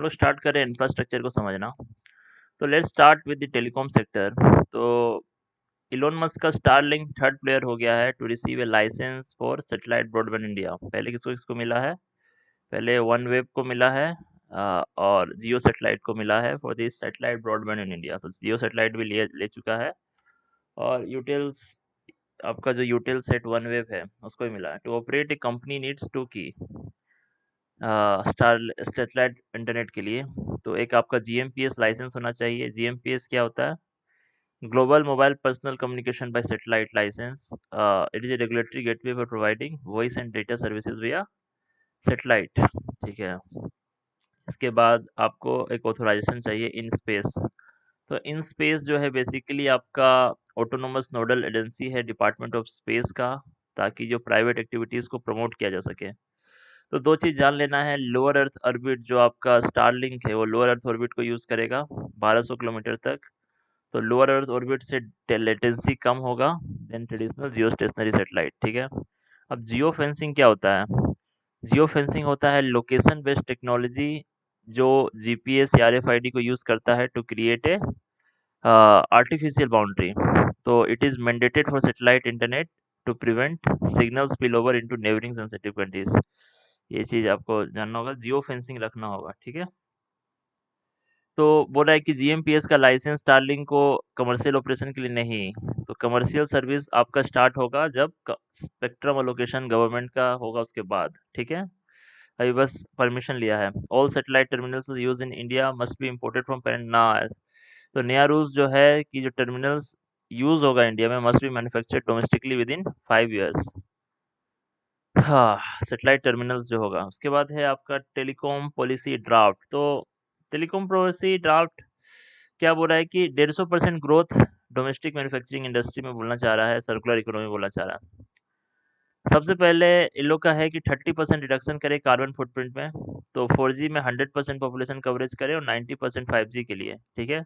लोग स्टार्ट करें इंफ्रास्ट्रक्चर को समझना। तो let's start with the telecom sector. तो इलोन मस्क का स्टारलिंक थर्ड प्लेयर हो गया है to receive a licence for satellite broadband India. पहले किसको किसको मिला है? पहले वन वेब को मिला है और जियो सैटेलाइट को मिला है for this satellite broadband in India. तो जियो सैटेलाइट भी ले चुका है और यूटेल्स, आपका जो यूटेल सेट वन वेब है उसको भी मिला है। To operate a company needs to की स्टार सैटेलाइट इंटरनेट के लिए। तो एक आपका जीएमपीएस लाइसेंस होना चाहिए। जीएमपीएस क्या होता है? Global mobile personal communication by satellite licence. It is a regulatory gateway for providing voice and data services via satellite. ठीक है। इसके बाद आपको एक ऑथोराइजेशन चाहिए इन स्पेस। तो इन स्पेस जो है बेसिकली आपका ऑटोनोमस नोडल एजेंसी है डिपार्टमेंट ऑफ स्पेस का, ताकि जो प्राइवेट एक्टिविटीज़ को प्रमोट किया जा सके। तो दो चीज़ जान लेना है। लोअर अर्थ ऑर्बिट जो आपका स्टारलिंक है वो लोअर अर्थ ऑर्बिट को यूज़ करेगा 1200 किलोमीटर तक। तो लोअर अर्थ ऑर्बिट से लेटेंसी कम होगा than traditional geostationary satellite. ठीक है। अब जियो फेंसिंग क्या होता है? जियो फेंसिंग होता है लोकेशन बेस्ड टेक्नोलॉजी जो जीपीएस या आरएफआईडी को यूज़ करता है to create a artificial boundary. तो it is mandated for satellite internet to prevent signal spill over into neighbouring sensitive countries. ये चीज़ आपको जानना होगा, जियो फेंसिंग रखना होगा। ठीक है। तो बोल रहा है कि जीएमपीएस का लाइसेंस स्टारलिंक को कमर्शियल ऑपरेशन के लिए नहीं। तो कमर्शियल सर्विस आपका स्टार्ट होगा जब स्पेक्ट्रम अलोकेशन गवर्नमेंट का होगा उसके बाद। ठीक है। अभी बस परमिशन लिया है। All satellite terminals use in India must be imported from parent ना। तो नया रूल्स जो है कि जो टर्मिनल्स यूज होगा इंडिया में must be manufactured domestically with in 5 years। हाँ, सैटेलाइट टर्मिनल्स जो होगा। उसके बाद है आपका टेलीकॉम पॉलिसी ड्राफ्ट। तो टेलीकॉम पॉलिसी ड्राफ्ट क्या बोल रहा है कि 150% ग्रोथ डोमेस्टिक मैन्युफैक्चरिंग इंडस्ट्री में बोलना चाह रहा है, सर्कुलर इकोनॉमी बोलना चाह रहा है। सबसे पहले इन लोग का है कि 30% रिडक्शन करे कार्बन फुटप्रिंट में। तो 4G में 100% पॉपुलेशन कवरेज करे और 90% 5G के लिए। ठीक है।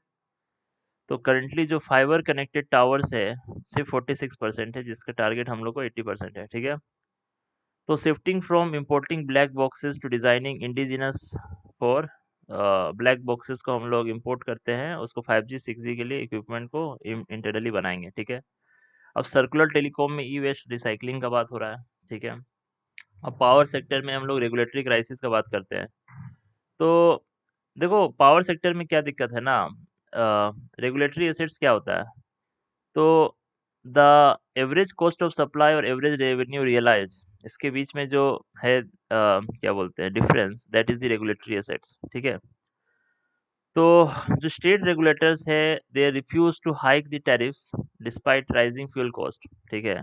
तो करंटली जो फाइबर कनेक्टेड टावर्स है सिर्फ 46% है, जिसका टारगेट हम लोग को 80% है। ठीक है। तो shifting from importing black boxes to designing indigenous for black boxes को हम लोग इंपोर्ट करते हैं, उसको 5G 6G के लिए इक्विपमेंट को इंटरनली बनाएंगे। ठीक है। अब सर्कुलर टेलीकॉम में ई वेस्ट रिसाइकलिंग का बात हो रहा है। ठीक है। अब पावर सेक्टर में हम लोग रेगुलेटरी क्राइसिस का बात करते हैं। तो देखो पावर सेक्टर में क्या दिक्कत है ना, रेगुलेटरी एसेट्स क्या होता है? तो the average cost of supply और एवरेज रेवेन्यू रियलाइज, इसके बीच में जो है क्या बोलते हैं difference, that is the regulatory assets. ठीक है। तो जो स्टेट रेगुलेटर्स है they refuse to hike the tariffs despite rising fuel cost. ठीक है।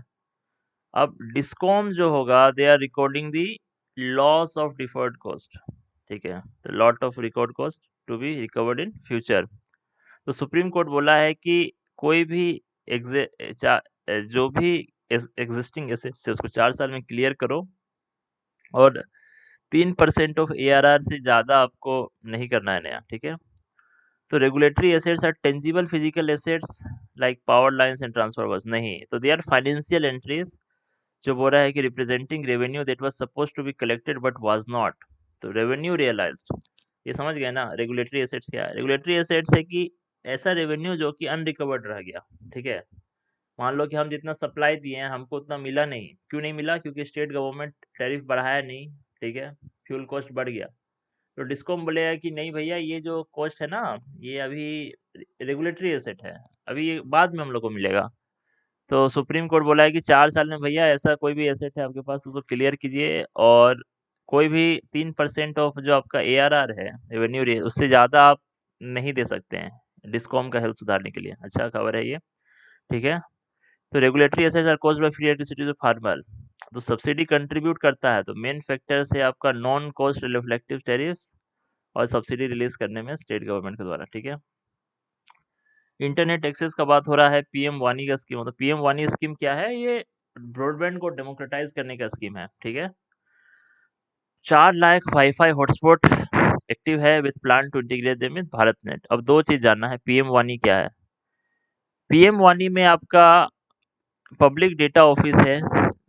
अब डिस्कॉम जो होगा they are recording the loss of deferred cost. ठीक है। तो lot of record cost to be recovered in future. तो सुप्रीम कोर्ट बोला है कि कोई भी जो भी एग्जिस्टिंग एसेट्स है उसको 4 साल में क्लियर करो और 3% ऑफ ARR से ज़्यादा आपको नहीं करना है नया। ठीक है। तो regulatory assets are tangible physical assets like power lines and transformers नहीं, तो दे आर फाइनेंशियल एंट्रीज जो बोल रहा है कि representing revenue that was supposed to be collected but was not. तो रेवेन्यू रियलाइज्ड, ये समझ गए ना। रेगुलेटरी एसेट्स क्या है? रेगुलेटरी एसेट्स है कि ऐसा रेवेन्यू जो कि अनरिकवर्ड रह गया। ठीक है। मान लो कि हम जितना सप्लाई दिए हैं हमको उतना मिला नहीं। क्यों नहीं मिला? क्योंकि स्टेट गवर्नमेंट टैरिफ बढ़ाया नहीं। ठीक है। फ्यूल कॉस्ट बढ़ गया। तो डिस्कॉम बोलेगा कि नहीं भैया ये जो कॉस्ट है ना ये अभी रेगुलेटरी एसेट है, अभी ये बाद में हम लोग को मिलेगा। तो सुप्रीम कोर्ट बोला है कि 4 साल में भैया ऐसा कोई भी एसेट है आपके पास उसको क्लियर कीजिए और कोई भी 3% ऑफ जो आपका ARR है रेवेन्यू उससे ज़्यादा आप नहीं दे सकते हैं डिस्कॉम का हेल्थ सुधारने के लिए। अच्छा खबर है ये। ठीक है। तो regulatory assets are cost by free electricity to farmer. तो सब्सिडी कंट्रीब्यूट करता है। तो मेन फैक्टर्स है आपका नॉन कॉस्ट रिफ्लेक्टिव टैरिफ्स और सब्सिडी रिलीज करने में स्टेट गवर्नमेंट के द्वारा। ठीक है। इंटरनेट एक्सेस का बात हो रहा है। पीएम वानी का स्कीम, तो पीएम वानी स्कीम क्या है? ये ब्रॉडबैंड को डेमोक्रेटाइज करने का स्कीम है। ठीक है। 4 लाख वाईफाई हॉटस्पॉट एक्टिव है with plan to integrate them with BharatNet. अब दो चीज जानना है, पीएम वानी क्या है? पीएम वानी में आपका पब्लिक डेटा ऑफिस है,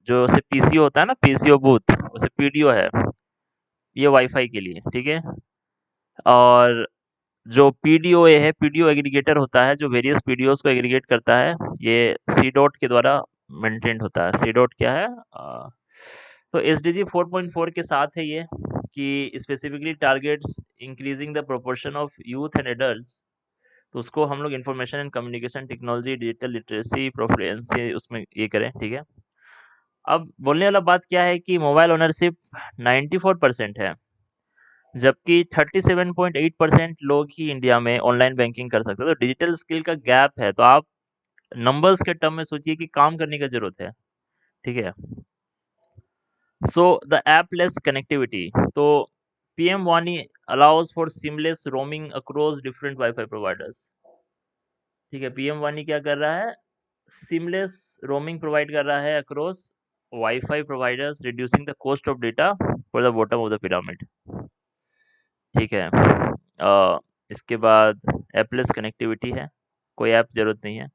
जो से पीसीओ होता है ना, पीसीओ बूथ, उसे पीडीओ है ये वाईफाई के लिए। ठीक है। और जो पीडीओए है, पीडीओ एग्रीगेटर होता है जो वेरियस पीडीओस को एग्रीगेट करता है, ये सी डॉट के द्वारा मेंटेन्ड होता है। सी डॉट क्या है? तो एसडीजी 4.4 के साथ है ये कि specifically targets increasing the proportion of youth and adults. तो उसको हम लोग information and communication technology, digital literacy, proficiency उसमें ये करें, ठीक है। अब बोलने वाला बात क्या है कि मोबाइल ओनरशिप 94% है, जबकि 37.8% लोग ही इंडिया में ऑनलाइन बैंकिंग कर सकते हैं। तो डिजिटल स्किल का गैप है, तो आप नंबर्स के टर्म में सोचिए कि काम करने की जरूरत है, ठीक है। सो द ऐपलेस कनेक्टिविटी, तो पीएम वानी allows for seamless roaming across different wifi providers, ठीक है। पीएम वानी क्या कर रहा है? सीमलेस रोमिंग प्रोवाइड कर रहा है across wifi providers, reducing the cost of data for the bottom of the pyramid, ठीक है। इसके बाद ऐपलेस कनेक्टिविटी है, कोई ऐप जरूरत नहीं है।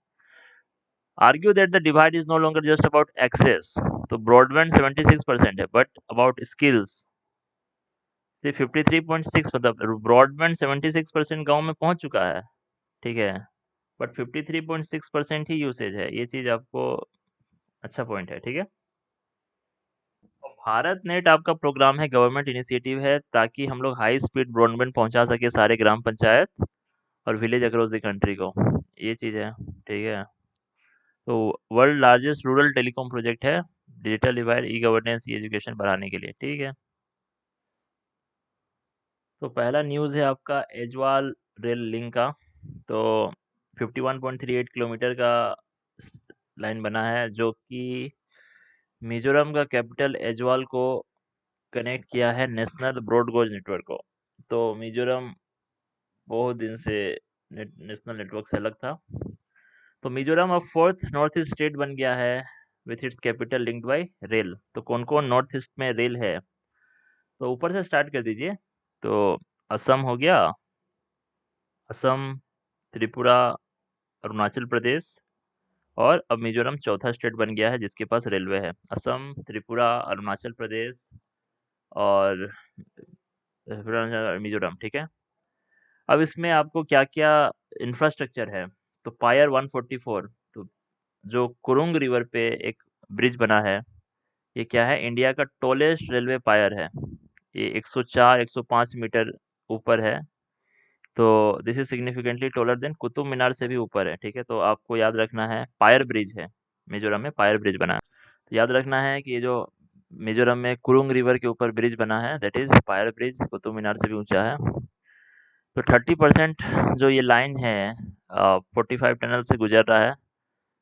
Argue that the divide is no longer just about access, तो ब्रॉडबैंड 76% है, बट अबाउट स्किल्स से 53.6, मतलब ब्रॉडबैंड 76% गांव में पहुंच चुका है, ठीक है, बट 53.6% ही यूसेज है। ये चीज आपको अच्छा पॉइंट है, ठीक है। भारत नेट आपका प्रोग्राम है, गवर्नमेंट इनिशिएटिव है, ताकि हम लोग हाई स्पीड ब्रॉडबैंड पहुंचा सके सारे ग्राम पंचायत और विलेज अक्रॉस द कंट्री को, ये चीज़ है, ठीक है। तो world largest rural telecom project है, डिजिटल डिवाइड, ई गवर्नेंस, ई एजुकेशन बढ़ाने के लिए, ठीक है। तो पहला न्यूज़ है आपका एजवाल रेल लिंक का। तो 51.38 किलोमीटर का लाइन बना है, जो कि मिजोरम का कैपिटल एजवाल को कनेक्ट किया है नेशनल ब्रॉडगोज नेटवर्क को। तो मिजोरम बहुत दिन से नेशनल नेटवर्क से अलग था। तो मिजोरम अब फोर्थ नॉर्थ ईस्ट स्टेट बन गया है with its capital linked by rail. तो कौन कौन नॉर्थ ईस्ट में रेल है? तो ऊपर से स्टार्ट कर दीजिए। तो असम हो गया, असम, त्रिपुरा, अरुणाचल प्रदेश, और अब मिजोरम चौथा स्टेट बन गया है जिसके पास रेलवे है। असम, त्रिपुरा, अरुणाचल प्रदेश और मिजोरम, ठीक है। अब इसमें आपको क्या क्या इंफ्रास्ट्रक्चर है? तो पायर 144, तो जो कुरुंग रिवर पे एक ब्रिज बना है, ये क्या है? इंडिया का टॉलेस्ट रेलवे पायर है। ये 104 105 मीटर ऊपर है। तो this is significantly taller than Qutub Minar से भी ऊपर है, ठीक है। तो आपको याद रखना है पायर ब्रिज है, मिजोरम में पायर ब्रिज बना है। तो याद रखना है कि ये जो मिजोरम में कुरुंग रिवर के ऊपर ब्रिज बना है, that is pier bridge, Qutub Minar से भी ऊंचा है। तो 30% जो ये लाइन है 45 टनल से गुजर रहा है,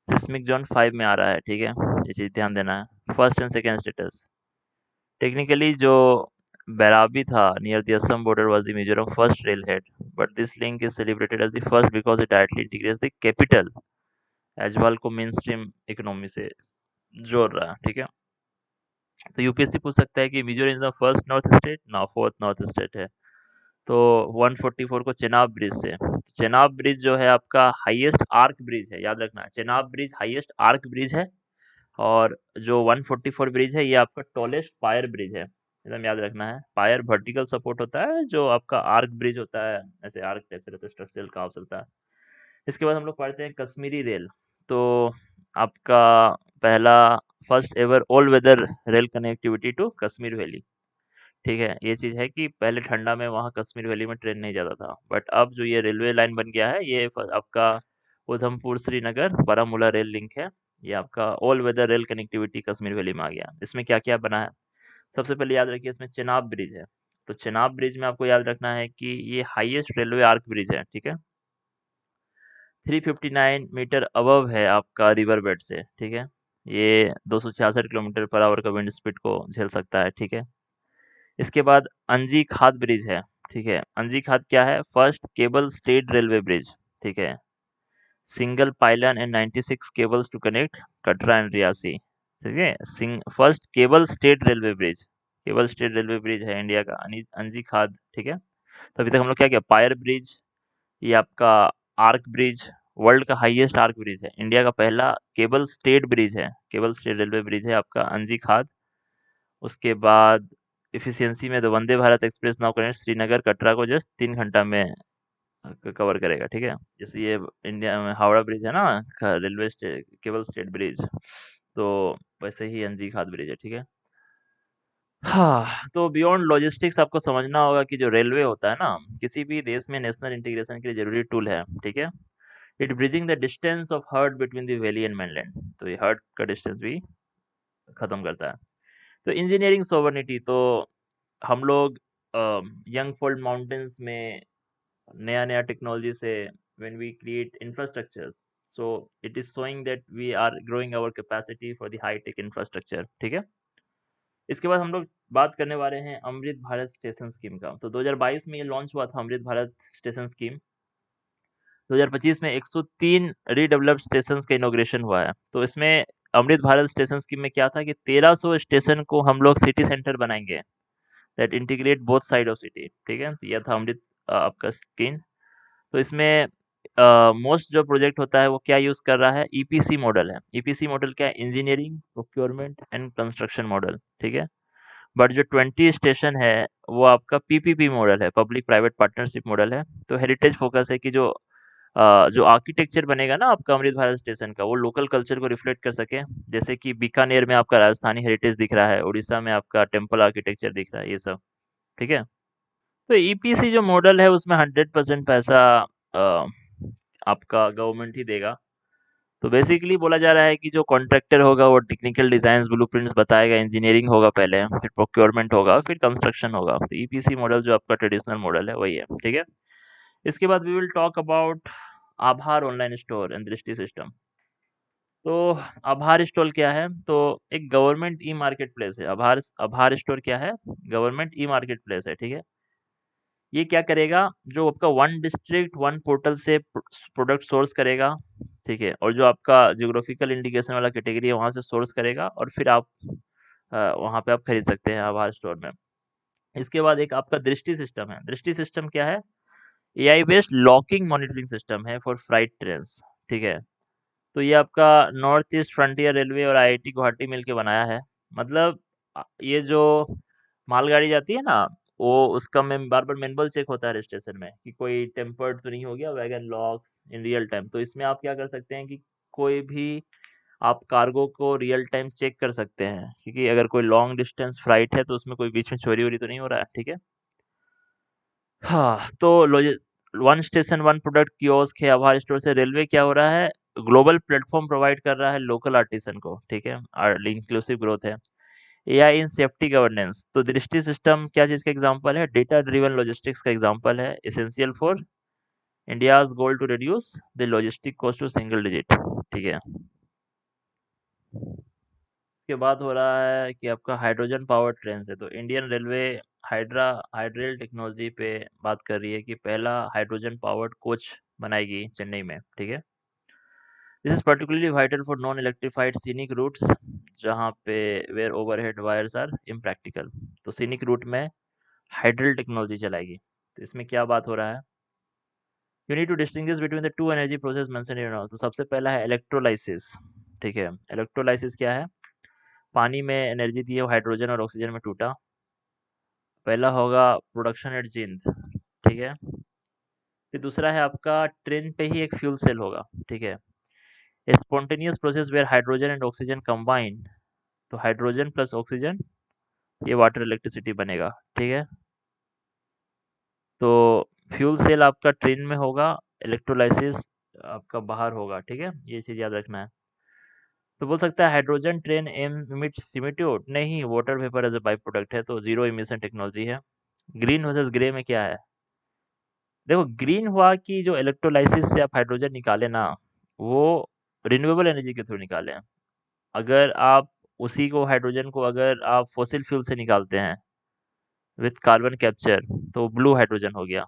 सिस्मिक जोन 5 में आ रहा है, ठीक है। ये चीज़ ध्यान देना है। First and second states, technically जो बैराबी था near the Assam border was the Mizoram first rail head, but this link is celebrated as the first because it directly integrates the capital Aizawl को मेन स्ट्रीम इकोनॉमी से जोड़ रहा है, ठीक है। तो यूपीएससी पूछ सकता है कि Mizoram is the first north state ना, फोर्थ नॉर्थ स्टेट है। तो 144 को चेनाब ब्रिज से, चेनाब ब्रिज जो है आपका हाईएस्ट आर्क ब्रिज है, याद रखना, Chenab bridge highest arch bridge है। और जो 144 ब्रिज है ये आपका टॉलेस्ट पायर ब्रिज है, एकदम याद रखना है। पायर वर्टिकल सपोर्ट होता है, जो आपका आर्क ब्रिज होता है ऐसे आर्क टाइप से रहता है, स्ट्रक्चरल काम चलता है। इसके बाद हम लोग पढ़ते हैं कश्मीरी रेल। तो आपका पहला first ever all weather rail connectivity to Kashmir valley, ठीक है। ये चीज़ है कि पहले ठंडा में वहाँ कश्मीर वैली में ट्रेन नहीं जाता था, बट अब जो ये रेलवे लाइन बन गया है, ये आपका उधमपुर श्रीनगर बारामूला रेल लिंक है। ये आपका all weather rail connectivity Kashmir valley में आ गया। इसमें क्या क्या बना है? सबसे पहले याद रखिए, इसमें चेनाब ब्रिज है। तो चेनाब ब्रिज में आपको याद रखना है कि ये हाईएस्ट रेलवे आर्क ब्रिज है, ठीक है। 359 मीटर अबव है आपका रिवर बेड से, ठीक है। ये 266 किलोमीटर पर आवर का विंड स्पीड को झेल सकता है, ठीक है। इसके बाद अंजी खाद ब्रिज है, ठीक है। अंजी खाद क्या है? First cable stayed railway bridge, ठीक है। Single pylon and 96 cables to connect Katra and Reasi, ठीक है। First cable stayed railway bridge, cable stayed railway bridge है इंडिया का अंजी खाद, ठीक है। तो अभी तक हम लोग क्या किया? पायर ब्रिज, ये आपका आर्क ब्रिज, वर्ल्ड का हाईएस्ट आर्क ब्रिज है, इंडिया का पहला केबल स्टेट ब्रिज है, केबल स्टेट रेलवे ब्रिज है आपका अंजी खाद। उसके बाद इफिशियंसी में तो Vande Bharat express now connect Srinagar Katra को जस्ट 3 घंटा में कवर करेगा, ठीक है। जैसे ये इंडिया में हावड़ा ब्रिज है ना, रेलवे केबल स्टेट ब्रिज, तो वैसे ही एनजी खाद ब्रिज है, ठीक है। हाँ, तो बियॉन्ड लॉजिस्टिक्स आपको समझना होगा कि जो रेलवे होता है ना, किसी भी देश में नेशनल इंटीग्रेशन के लिए जरूरी टूल है, ठीक है। It bridging the distance of heart between the valley and mainland, तो ये हर्ट का डिस्टेंस भी खत्म करता है। तो इंजीनियरिंग सोवर्निटी, तो हम लोग यंग फोल्ड माउंटेन्स में नया नया टेक्नोलॉजी से when we create infrastructures, so it is showing that we are growing our capacity for the high tech infrastructure, ठीक है। इसके बाद हम लोग बात करने वाले हैं अमृत भारत स्टेशन स्कीम का। तो 2022 में ये लॉन्च हुआ था अमृत भारत स्टेशन स्कीम। 2025 में 103 रीडेवलप्ड स्टेशन का इनॉग्रेशन हुआ है। तो इसमें अमृत भारत स्टेशन स्कीम में क्या था कि 1300 स्टेशन को हम लोग सिटी सेंटर बनाएंगे, that integrate both side of city, ठीक है। तो यह था अमृत आपका स्कीम। तो इसमें मोस्ट जो प्रोजेक्ट होता है वो क्या यूज कर रहा है, ईपीसी मॉडल है। ईपीसी मॉडल क्या है, engineering procurement and construction model, ठीक है। बट जो 20 स्टेशन है वो आपका पीपीपी मॉडल है, पब्लिक प्राइवेट पार्टनरशिप मॉडल है। तो हेरिटेज फोकस है कि जो आर्किटेक्चर बनेगा ना आपका अमृत भारत स्टेशन का, वो लोकल कल्चर को रिफ्लेक्ट कर सके। जैसे कि बीकानेर में आपका राजस्थानी हेरिटेज दिख रहा है, उड़ीसा में आपका टेम्पल आर्किटेक्चर दिख रहा है, ये सब, ठीक है। तो ईपीसी जो मॉडल है उसमें 100% पैसा अ, आपका गवर्नमेंट ही देगा। तो बेसिकली बोला जा रहा है कि जो कॉन्ट्रैक्टर होगा वो टेक्निकल डिजाइन ब्लूप्रिंट्स बताएगा, इंजीनियरिंग होगा पहले, फिर प्रोक्योरमेंट होगा, फिर कंस्ट्रक्शन होगा। तो ईपीसी मॉडल जो आपका ट्रेडिशनल मॉडल है वही है, ठीक है। इसके बाद वी विल टॉक अबाउट आभार ऑनलाइन स्टोर एंड दृष्टि सिस्टम। तो आभार स्टोर क्या है, तो एक गवर्नमेंट ई मार्केट प्लेस है। आभार आभार स्टोर क्या है, गवर्नमेंट ई मार्केट प्लेस है, ठीक है। ये क्या करेगा, जो आपका वन डिस्ट्रिक्ट वन पोर्टल से प्रोडक्ट सोर्स करेगा, ठीक है। और जो आपका जियोग्राफिकल इंडिकेशन वाला कैटेगरी है वहां से सोर्स करेगा, और फिर आप वहां पे आप खरीद सकते हैं आभार स्टोर में। इसके बाद एक आपका दृष्टि सिस्टम है। दृष्टि सिस्टम क्या है, AI based locking monitoring system है फॉर फ्राइट ट्रेन्स, ठीक है। तो ये आपका नॉर्थ ईस्ट फ्रंटियर रेलवे और आईआईटी गुवाहाटी मिलके बनाया है। मतलब ये जो मालगाड़ी जाती है ना, वो उसका में बार बार मैनुअल चेक होता है स्टेशन में कि कोई टेम्पर्ड तो नहीं हो गया, wagon locks in real time. तो इसमें आप क्या कर सकते हैं कि कोई भी आप कार्गो को रियल टाइम चेक कर सकते हैं, क्योंकि अगर कोई लॉन्ग डिस्टेंस फ्लाइट है तो उसमें कोई बीच में चोरी वोरी तो नहीं हो रहा है, ठीक है। हाँ, तो one station one product kiosk है आभार स्टोर से। रेलवे क्या हो रहा है, ग्लोबल प्लेटफॉर्म प्रोवाइड कर रहा है लोकल आर्टिसन को, ठीक है। और इंक्लूसिव ग्रोथ है। एआई इन सेफ्टी गवर्नेंस, तो दृष्टि सिस्टम क्या चीज का एग्जांपल है, डेटा ड्रिवन लॉजिस्टिक्स का एग्जांपल है, essential for India's goal to reduce the logistic cost to single digit, ठीक है। उसके बाद हो रहा है कि आपका हाइड्रोजन पावर ट्रेन है। तो इंडियन रेलवे हाइड्रेल टेक्नोलॉजी पे बात कर रही है कि पहला हाइड्रोजन पावर्ड कोच बनाएगी चेन्नई में, ठीक है। This is particularly vital for non electrified scenic routes, जहाँ पे where overhead wires are impractical. तो सीनिक रूट में हाइड्रल टेक्नोलॉजी चलाएगी। तो इसमें क्या बात हो रहा है, you need to distinguish between the two energy process mention in. तो सबसे पहला है इलेक्ट्रोलाइसिस, ठीक है। इलेक्ट्रोलाइसिस क्या है, पानी में एनर्जी थी वो हाइड्रोजन और ऑक्सीजन में टूटा। पहला होगा प्रोडक्शन एट जिंद, ठीक है। फिर दूसरा है आपका ट्रेन पे ही एक फ्यूल सेल होगा, ठीक है। Spontaneous process where hydrogen and oxygen combine, तो हाइड्रोजन प्लस ऑक्सीजन ये वाटर इलेक्ट्रिसिटी बनेगा, ठीक है। तो फ्यूल सेल आपका ट्रेन में होगा, इलेक्ट्रोलाइसिस आपका बाहर होगा, ठीक है। ये चीज याद रखना है। तो बोल सकता है हाइड्रोजन ट्रेन एमिट सीमेट्यो, नहीं, water vapour as a by product है, तो जीरो इमिशन टेक्नोलॉजी है। ग्रीन वर्सेस ग्रे में क्या है, देखो ग्रीन हुआ कि जो इलेक्ट्रोलाइसिस से आप हाइड्रोजन निकाले ना, वो रिन्यूएबल एनर्जी के थ्रू निकाले हैं। अगर आप उसी को हाइड्रोजन को अगर आप फॉसिल फ्यूल से निकालते हैं विथ कार्बन कैप्चर, तो ब्लू हाइड्रोजन हो गया।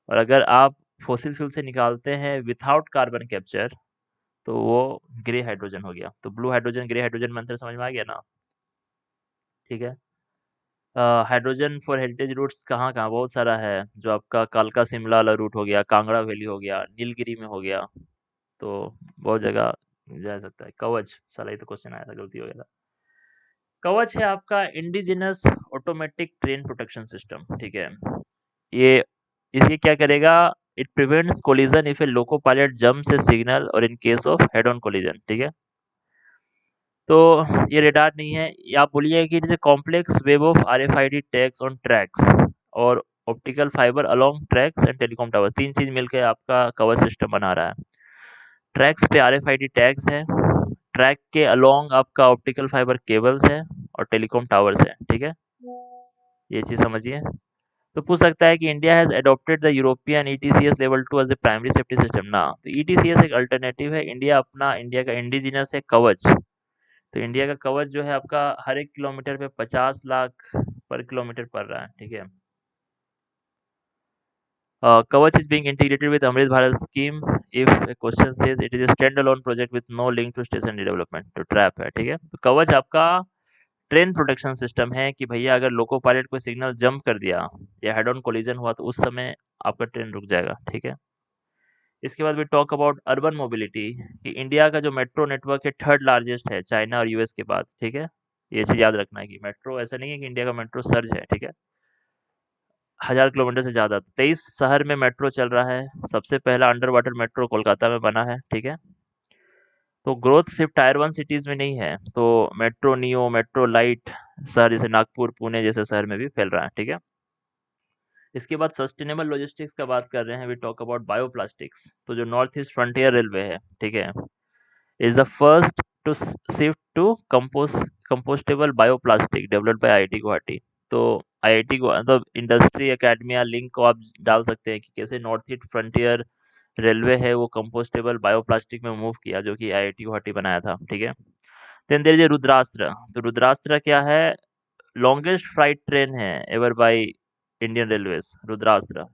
और अगर आप फॉसिल फ्यूल से निकालते हैं विथआउट कार्बन कैप्चर, तो वो ग्रे हाइड्रोजन हो गया। तो ब्लू हाइड्रोजन ग्रे हाइड्रोजन में अंतर समझ में आ गया ना, ठीक है। हाइड्रोजन फॉर हेरिटेज रूट्स कहाँ कहाँ, बहुत सारा है। जो आपका कालका शिमला वाला रूट हो गया, कांगड़ा वैली हो गया, नीलगिरी में हो गया, तो बहुत जगह जा सकता है। कवच, साला ये तो क्वेश्चन आया था, गलती हो गया था। कवच है आपका indigenous automatic train protection system, ठीक है। ये इसके क्या करेगा, it prevents collision if a loco pilot jumps a signal और in case of head on collision, ठीक है। तो ये रेडार नहीं है, ये आप बोलिए कि it is a complex web of RFID tags on tracks और optical fibre along tracks and telecom tower, तीन चीज मिलकर आपका कवच सिस्टम बना रहा है। ट्रैक्स पे आरएफआईडी टैग्स है, ट्रैक के अलोंग आपका ऑप्टिकल फाइबर केबल्स है और टेलीकॉम टावर्स है, ठीक है। ये चीज समझिए। तो पूछ सकता है कि India has adopted the European ETCS level 2 as a primary safety system ना, तो ईटीसीएस एक अल्टरनेटिव है, इंडिया का इंडिजिनस है कवच। तो इंडिया का कवच जो है आपका हर एक किलोमीटर पे 50 लाख पर किलोमीटर पड़ रहा है, ठीक है। कवच is being integrated with Amrit Bharat scheme if a question says it is a standalone project with no link to station development, तो ट्रैप है, ठीक है। तो कवच आपका ट्रेन प्रोटेक्शन सिस्टम है कि भैया अगर लोको पायलट कोई सिग्नल जंप कर दिया या हेड ऑन कोलिजन हुआ तो उस समय आपका ट्रेन रुक जाएगा, ठीक है। इसके बाद भी टॉक अबाउट अर्बन मोबिलिटी कि इंडिया का जो मेट्रो नेटवर्क है थर्ड लार्जेस्ट है चाइना और यूएस के बाद, ठीक है। ये चीज याद रखना है कि मेट्रो ऐसा नहीं है कि इंडिया का मेट्रो सर्ज है, ठीक है। 1000 किलोमीटर से ज्यादा, 23 शहर में मेट्रो चल रहा है। सबसे पहला अंडर वाटर मेट्रो कोलकाता में बना है, ठीक है। तो ग्रोथ सिर्फ टायर 1 सिटीज में नहीं है, तो मेट्रो नियो, मेट्रो लाइट शहर जैसे नागपुर, पुणे जैसे शहर में भी फैल रहा है, ठीक है। इसके बाद सस्टेनेबल लॉजिस्टिक्स का बात कर रहे हैं, वी टॉक अबाउट बायोप्लास्टिक्स। तो जो नॉर्थ ईस्ट फ्रंटियर रेलवे है, ठीक है, is the first to shift to compostable bioplastic developed by IIT Guwahati. तो आईआईटी को मतलब इंडस्ट्री एकेडमिया लिंक को आप डाल सकते हैं कि कैसे नॉर्थ ईस्ट फ्रंटियर रेलवे है वो कंपोस्टेबल बायोप्लास्टिक में मूव किया, जो कि आईआईटी गुवाहाटी बनाया था, ठीक है। Then there is Rudrastra. तो रुद्रास्त्र क्या है, लॉन्गेस्ट फ्राइट ट्रेन है ever by Indian railways, Rudrastra,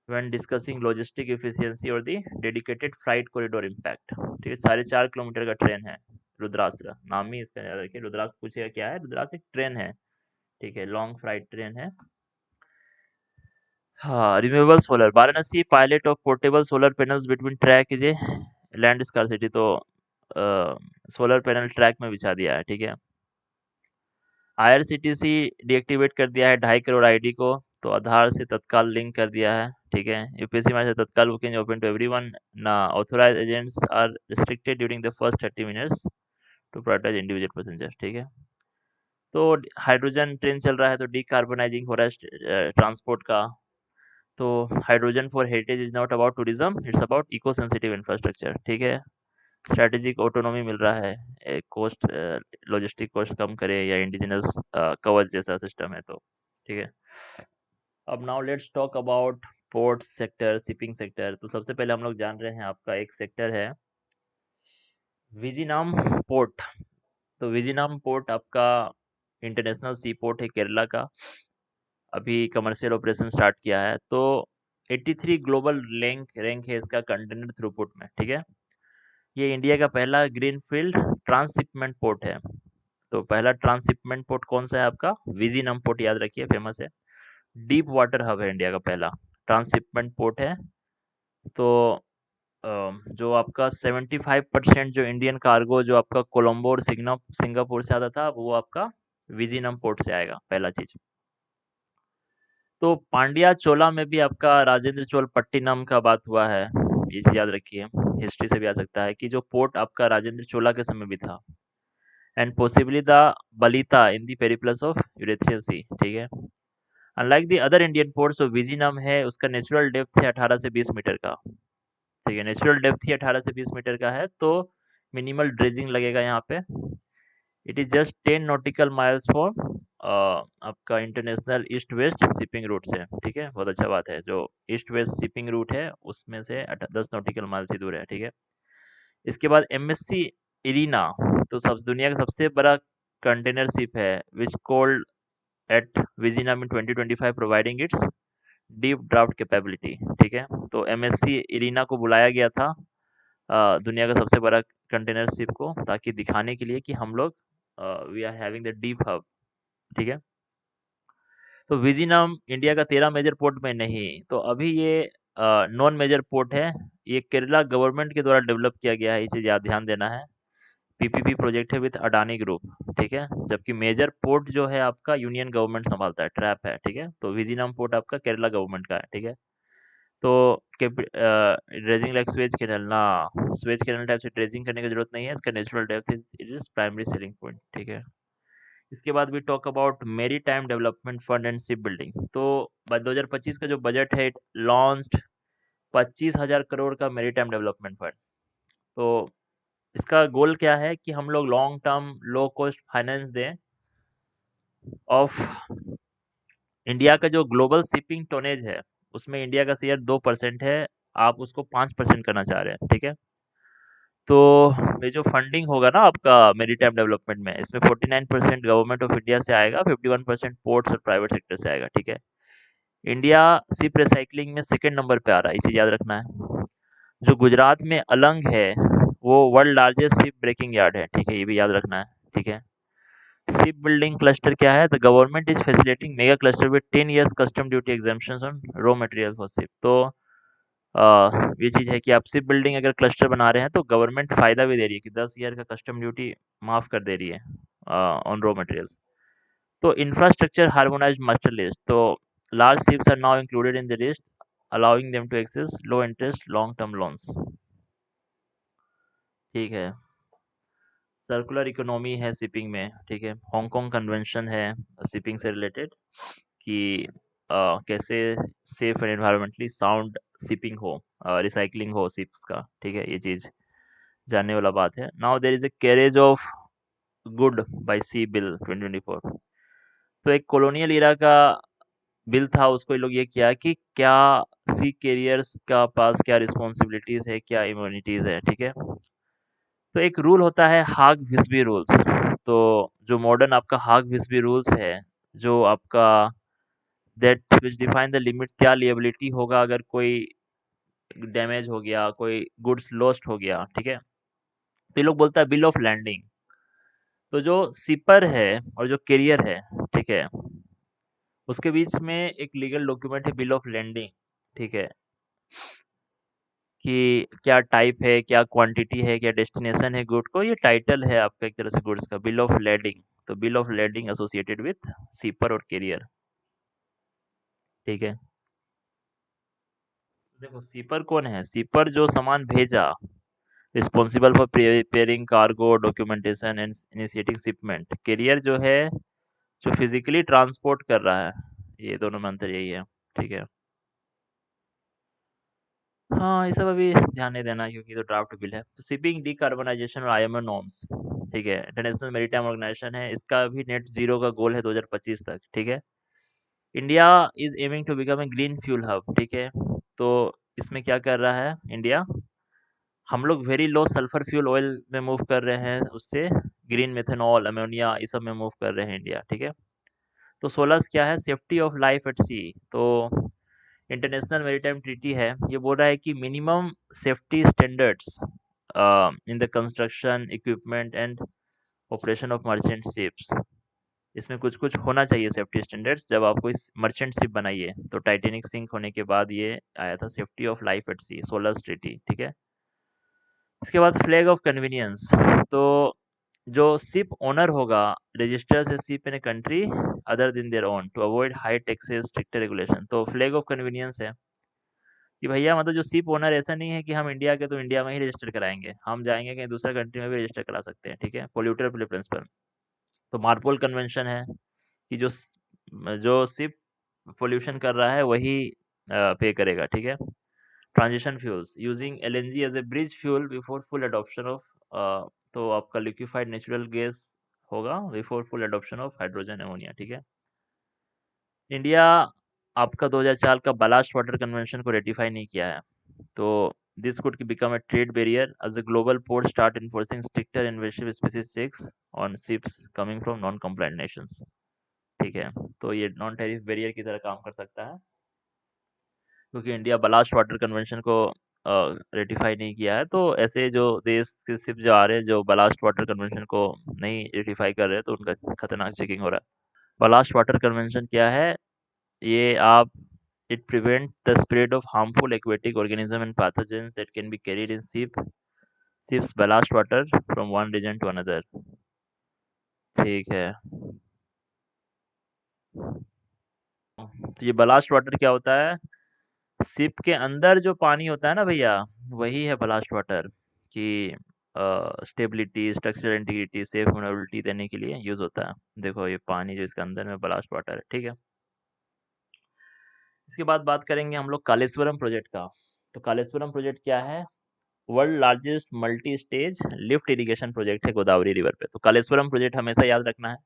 when discussing logistic efficiency और the dedicated flight corridor impact, ठीक है। 4.5 किलोमीटर का ट्रेन है रुद्रास्त्र, नाम ही इसका याद रखिए। रुद्रास्त्र पूछेगा क्या है, रुद्रास्त्र एक ट्रेन है, ठीक है, लॉन्ग फ्लाइट ट्रेन है। हाँ, renewable solar, Varanasi pilot of portable solar panels between track is a land scarcity. तो सोलर पैनल ट्रैक में बिछा दिया है, ठीक है। आईआरसीटीसी डीएक्टिवेट कर दिया है 2.5 करोड़ आईडी को, तो आधार से तत्काल लिंक कर दिया है, ठीक है। यूपीएससी में से Tatkal booking open to everyone ना, authorised agents are restricted during the first 30 minutes to prioritise individual passenger, ठीक है। तो हाइड्रोजन ट्रेन चल रहा है, तो डीकार्बोनाइजिंग हो रहा है ट्रांसपोर्ट का। तो hydrogen for heritage is not about tourism, it's about eco sensitive infrastructure, ठीक है। स्ट्रैटेजिक ऑटोनॉमी मिल रहा है, कॉस्ट लॉजिस्टिक कॉस्ट कम करे या इंडिजिनस कवच जैसा सिस्टम है, तो ठीक है। अब now let's talk about port sector, shipping sector. तो सबसे पहले हम लोग जान रहे हैं आपका एक सेक्टर है विजिनाम पोर्ट। तो विजिनाम पोर्ट आपका इंटरनेशनल सी पोर्ट है केरला का, अभी कमर्शियल ऑपरेशन स्टार्ट किया है। तो 83 ग्लोबल रैंक है इसका कंटेनर थ्रूपुट में, ठीक है। ये इंडिया का पहला ग्रीनफील्ड ट्रांसशिपमेंट पोर्ट है। तो पहला ट्रांसशिपमेंट पोर्ट कौन सा है आपका, विजिनम पोर्ट, याद रखिए, फेमस है। डीप वाटर हब है इंडिया का पहला ट्रांसशिपमेंट पोर्ट है। तो जो आपका 75% जो इंडियन कार्गो जो आपका कोलंबो और सिंगापुर से आता था, वो आपका विजिनम पोर्ट से आएगा, पहला चीज। तो पांड्या चोला में भी आपका राजेंद्र चोल पट्टिनम का बात हुआ है, ये चीज याद रखिए, हिस्ट्री से भी आ सकता है कि जो पोर्ट आपका राजेंद्र चोला के समय भी था। And possibly the Balita in the Periplus of Erythraean sea, ठीक है। Unlike the other Indian ports, जो विजिनम है उसका नेचुरल डेप्थ है 18 से 20 मीटर का, ठीक है। नेचुरल डेप्थ ही 18 से 20 मीटर का है, तो मिनिमल ड्रेजिंग लगेगा यहाँ पे। It is just 10 nautical miles for आपका international east west shipping route से, ठीक है। बहुत अच्छा बात है, जो ईस्ट वेस्ट शिपिंग रूट है उसमें से 10 नॉटिकल माइल्स ही दूर है, ठीक है। इसके बाद एमएससी इरीना, तो सब दुनिया का सबसे बड़ा कंटेनर शिप है, which called at Vizhinjam in 2025 providing its deep draft capability, ठीक है। तो एमएससी इरीना को बुलाया गया था दुनिया का सबसे बड़ा कंटेनर शिप को, ताकि दिखाने के लिए कि हम लोग we are having the deep hub, ठीक है। तो विजिनम इंडिया का 13 मेजर पोर्ट में नहीं, तो अभी ये नॉन मेजर पोर्ट है। ये केरला गवर्नमेंट के द्वारा डेवलप किया गया है, इसे याद ध्यान देना है। पीपीपी प्रोजेक्ट है विद अडानी ग्रुप, ठीक है। जबकि मेजर पोर्ट जो है आपका यूनियन गवर्नमेंट संभालता है, ट्रैप है, ठीक है। तो विजिनम पोर्ट आपका केरला गवर्नमेंट का है, ठीक है। तो ड्रेजिंग लाइक स्वेज कैनल ना, स्वेज कैनल टाइप से ड्रेजिंग करने की जरूरत नहीं है, इसका natural depth it is primary selling point, ठीक है। इसके बाद भी टॉक अबाउट मेरी time development fund and ship building. तो 2025 का जो बजट है इट लॉन्च्ड 25,000 करोड़ का मेरी टाइम डेवलपमेंट फंड। तो इसका गोल क्या है कि हम लोग long term low cost finance दें ऑफ इंडिया का जो ग्लोबल शिपिंग टोनेज है, उसमें इंडिया का शेयर 2% है, आप उसको 5% करना चाह रहे हैं, ठीक है। तो ये जो फंडिंग होगा ना आपका मेरीटाइम डेवलपमेंट में, इसमें 49% गवर्नमेंट ऑफ इंडिया से आएगा, 51% पोर्ट्स और प्राइवेट सेक्टर से आएगा, ठीक है। इंडिया शिप रिसाइकलिंग में सेकंड नंबर पे आ रहा है, इसे याद रखना है। जो गुजरात में अलंग है वो world largest ship breaking yard है, ठीक है, ये भी याद रखना है, ठीक है। शिप बिल्डिंग क्लस्टर क्या है? The government is facilitating mega cluster with 10 years custom duty exemptions on raw material for ship. तो ये चीज़ है कि आप शिप बिल्डिंग अगर क्लस्टर बना रहे हैं तो गवर्नमेंट फ़ायदा भी दे रही है कि 10 ईयर का कस्टम ड्यूटी माफ़ कर दे रही है ऑन रॉ मटेरियल्स। तो इंफ्रास्ट्रक्चर हार्मोनाइज्ड मास्टर लिस्ट, तो large ships are now included in the list allowing them to access low interest long term loans, ठीक है। सर्कुलर इकोनॉमी है शिपिंग में, ठीक है। हांगकांग कन्वेंशन है शिपिंग से रिलेटेड कि कैसे safe and environmentally sound shipping हो, रिसाइकलिंग हो शिप्स का, ठीक है। ये चीज़ जानने वाला बात है। Now there is a carriage of goods by sea bill 2024। तो एक कॉलोनियल इरा का बिल था, उसको ये लोग ये किया कि क्या सी कैरियर्स का पास क्या रिस्पॉन्सिबिलिटीज है, क्या इम्यूनिटीज है, ठीक है। तो एक रूल होता है हाग विस्बी रूल्स। तो जो मॉडर्न आपका हाग विस्बी रूल्स है, जो आपका that which define the limit, क्या लिएबिलिटी होगा अगर कोई डैमेज हो गया, कोई गुड्स लॉस्ट हो गया, ठीक है। तो ये लोग बोलता है बिल ऑफ लैंडिंग। तो जो सिपर है और जो कैरियर है, ठीक है, उसके बीच में एक लीगल डॉक्यूमेंट है बिल ऑफ लैंडिंग, ठीक है। कि क्या टाइप है, क्या क्वांटिटी है, क्या डेस्टिनेशन है गुड को, ये टाइटल है आपका एक तरह से गुड्स का, बिल ऑफ लैंडिंग। तो bill of landing associated with shipper और कैरियर, ठीक है। देखो सिपर कौन है? सिपर जो सामान भेजा, responsible for preparing cargo documentation and initiating shipment. Carrier जो है जो फिजिकली ट्रांसपोर्ट कर रहा है, ये दोनों में अंतर यही है, ठीक है। हाँ, ये सब अभी ध्यान नहीं देना क्योंकि तो ड्राफ्ट बिल है। तो शिपिंग डिकार्बनाइजेशन और आईएमओ नॉर्म्स, ठीक है, इंटरनेशनल मैरीटाइम ऑर्गेनाइजेशन है, इसका भी नेट जीरो का गोल है 2025 तक, ठीक है। India is aiming to become a green fuel hub, ठीक है। तो इसमें क्या कर रहा है इंडिया? हम लोग very low sulphur fuel oil में मूव कर रहे हैं, उससे ग्रीन मेथनॉल अमोनिया ये सब में मूव कर रहे हैं इंडिया, ठीक है। तो 16 क्या है? सेफ्टी ऑफ लाइफ एट सी। तो इंटरनेशनल मैरीटाइम ट्रीटी है, ये बोल रहा है कि minimum safety standards in the construction equipment and operation of merchant ships. इसमें कुछ कुछ होना चाहिए सेफ्टी स्टैंडर्ड्स जब आप कोई मर्चेंट शिप बनाइए। तो टाइटेनिक सिंक होने के बाद ये आया था safety of life at sea, 16 treaty, ठीक है। इसके बाद फ्लैग ऑफ कन्वीनियंस। तो जो शिप ओनर होगा registers a ship in a country other than their own to avoid high taxes stricter regulation. तो फ्लैग ऑफ कन्वीनियंस है कि भैया मतलब जो शिप ओनर ऐसा नहीं है कि हम इंडिया के तो इंडिया में ही रजिस्टर कराएंगे, हम जाएंगे कहीं दूसरा कंट्री में भी रजिस्टर करा सकते हैं, ठीक है, पोल्यूटर प्रेफरेंस पर। तो मार्पोल कन्वेंशन है कि जो शिप पोल्यूशन कर रहा है वही पे करेगा, ठीक है। Transition fuels using LNG as a bridge fuel before full adoption of, तो आपका लिक्विफाइड नेचुरल गैस होगा before full adoption of hydrogen ammonia, ठीक है। इंडिया आपका 2004 का बलास्ट वाटर कन्वेंशन को रेटिफाई नहीं किया है। तो this could become a trade barrier as a global port start enforcing stricter invasive species checks on ships coming from non-compliant nations, ठीक है। तो ये नॉन टैरिफ बैरियर की तरह काम कर सकता है क्योंकि इंडिया बलास्ट वाटर कन्वेंशन को रेटिफाई नहीं किया है। तो ऐसे जो देश के शिप जो आ रहे हैं जो बलास्ट वाटर कन्वेंशन को नहीं रेटिफाई कर रहे हैं तो उनका खतरनाक चेकिंग हो रहा है। बलास्ट वाटर कन्वेंशन क्या है? ये आप it prevent the spread of harmful aquatic organism and pathogens that can be carried in ships ballast water from one region to another. ठीक है, तो ये ballast वाटर क्या होता है? शिप के अंदर जो पानी होता है ना भैया, वही है ballast वाटर कि stability, structural integrity, safe manageability देने के लिए यूज होता है। देखो ये पानी जो इसके अंदर में ballast वाटर है, ठीक है। इसके बाद बात करेंगे हम लोग कालेश्वरम प्रोजेक्ट का। तो कालेश्वरम प्रोजेक्ट क्या है? World largest multi stage lift irrigation project है गोदावरी रिवर पे। तो कालेश्वरम प्रोजेक्ट हमेशा याद रखना है।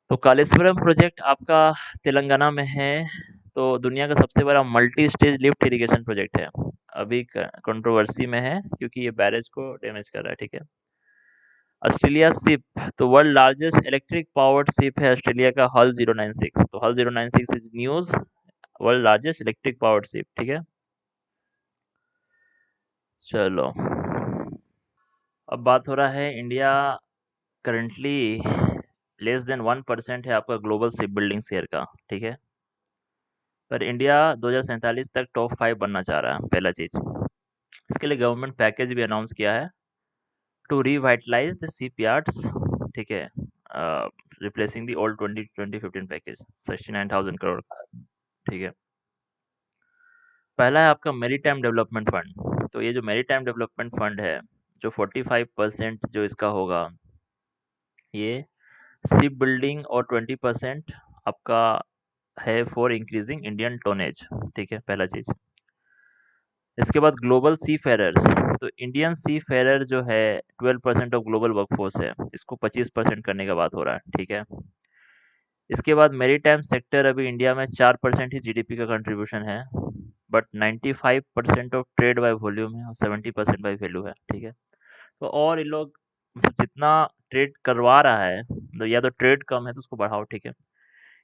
तो कालेश्वरम प्रोजेक्ट आपका तेलंगाना में है। तो दुनिया का सबसे बड़ा multi stage lift irrigation project है। अभी कंट्रोवर्सी में है क्योंकि ये बैरेज को डैमेज कर रहा है, ठीक है। ऑस्ट्रेलिया शिप, तो world largest electric powered ship है ऑस्ट्रेलिया का हल 096। तो हल 096 is news world largest electric powered ship, ठीक है। चलो, अब बात हो रहा है इंडिया करंटली लेस देन 1% है आपका ग्लोबल शिप बिल्डिंग शेयर का, ठीक है। पर इंडिया 2047 तक टॉप 5 बनना चाह रहा है, पहला चीज। इसके लिए गवर्नमेंट पैकेज भी अनाउंस किया है to revitalize the ship yards, ठीक है, replacing the old 2015 package 69,000 crore का, ठीक है। पहला है आपका मैरीटाइम डेवलपमेंट फंड। तो ये जो मैरीटाइम डेवलपमेंट फंड है, जो 45% जो इसका होगा, ये शिप बिल्डिंग और 20% आपका है फॉर इंक्रीजिंग इंडियन टोनेज, ठीक है, पहला चीज। इसके बाद ग्लोबल सी फेरर्स, तो इंडियन सी फेरर जो है 12% ऑफ ग्लोबल वर्कफोर्स है, इसको 25% करने का बात हो रहा है, ठीक है। इसके बाद मेरीटाइम सेक्टर अभी इंडिया में 4% ही जीडीपी का कंट्रीब्यूशन है, but 95% of trade by volume है और 70% बाय वैल्यू है, ठीक है। तो और ये लोग मतलब जितना ट्रेड करवा रहा है, तो या तो ट्रेड कम है तो उसको बढ़ाओ, ठीक है।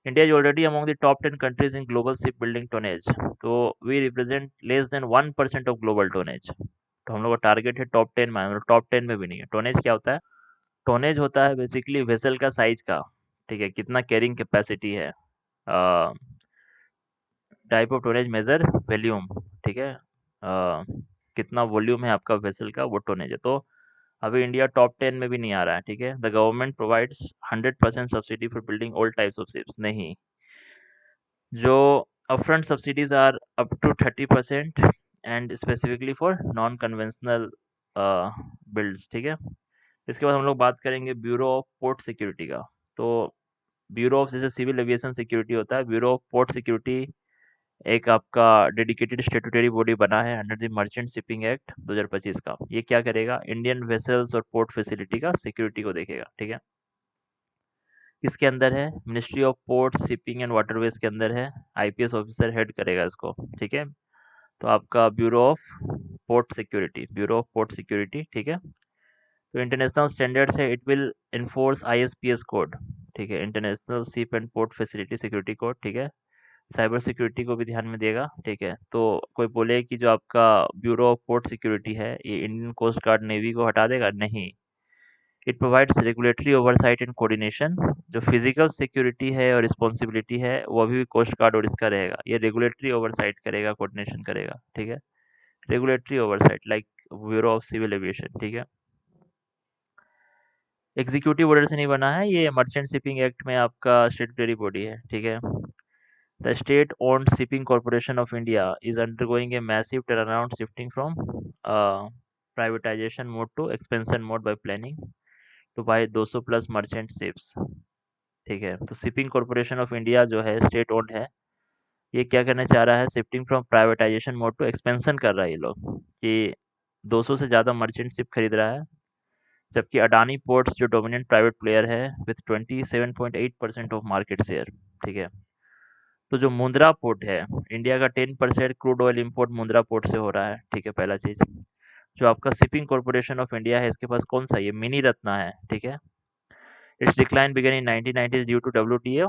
India is already among the top 10 countries in global ship building tonnage. तो we represent less than 1% of global tonnage. तो हम लोग का टारगेट है टॉप 10 में, मतलब टॉप 10 में भी नहीं है। टोनेज क्या होता है? टोनेज होता है बेसिकली वेसल का साइज का, ठीक है, कितना कैरिंग कैपेसिटी है। Type of tonnage major volume, ठीक है। कितना वॉल्यूम है आपका वेसल का, वो टोनेज है। तो अभी इंडिया टॉप 10 में भी नहीं आ रहा है, ठीक है। The government provides 100% subsidy for building all types of ships, नहीं, जो upfront subsidies are up to 30% and specifically for non conventional builds, ठीक है। इसके बाद हम लोग बात करेंगे ब्यूरो ऑफ पोर्ट सिक्योरिटी का। तो ब्यूरो ऑफ, जैसे सिविल एविएशन सिक्योरिटी होता है, ब्यूरो ऑफ पोर्ट सिक्योरिटी एक आपका डेडिकेटेड स्टेटूटरी बॉडी बना है under the merchant shipping act 2025 का। ये क्या करेगा? इंडियन वेसल्स और पोर्ट फैसिलिटी का सिक्योरिटी को देखेगा, ठीक है। इसके अंदर है ministry of port shipping and waterways के अंदर है, आईपीएस ऑफिसर हेड करेगा इसको, ठीक है। तो आपका bureau of port security, bureau of port security, ठीक है। तो इंटरनेशनल स्टैंडर्ड्स है, it will enforce ISPS code, ठीक है, international ship and port facility security code, ठीक है। साइबर सिक्योरिटी को भी ध्यान में देगा, ठीक है। तो कोई बोले कि जो आपका ब्यूरो ऑफ पोर्ट सिक्योरिटी है ये इंडियन कोस्ट गार्ड नेवी को हटा देगा, नहीं। It provides regulatory oversight and coordination. जो फिजिकल सिक्योरिटी है और रिस्पॉन्सिबिलिटी है वो अभी भी कोस्ट गार्ड और इसका रहेगा। ये रेगुलेटरी ओवरसाइट करेगा, कोऑर्डिनेशन करेगा, ठीक है। Regulatory oversight like bureau of civil aviation, ठीक है। एग्जीक्यूटिव ऑर्डर से नहीं बना है, ये मर्चेंट शिपिंग एक्ट में आपका स्टेटूटरी बॉडी है, ठीक है। The state-owned Shipping Corporation of India is undergoing a massive turnaround, shifting from privatization mode to expansion mode by planning to buy 200 plus merchant ships, ठीक है। तो शिपिंग कॉर्पोरेशन ऑफ इंडिया जो है state owned है, ये क्या करना चाह रहा है? Shifting from privatization mode to expansion कर रहा है ये लोग, कि 200 से ज़्यादा मर्चेंट शिप खरीद रहा है। जबकि अडानी पोर्ट्स जो डोमिनेंट प्राइवेट प्लेयर है विथ 27.8% ऑफ मार्केट शेयर, ठीक है। तो जो मुंद्रा पोर्ट है, इंडिया का 10% crude oil import Mundra port से हो रहा है, ठीक है, पहला चीज। जो आपका शिपिंग कॉर्पोरेशन ऑफ इंडिया है, इसके पास कौन सा, ये मिनी रत्ना है, ठीक है। Its decline began in 1990s due to WTO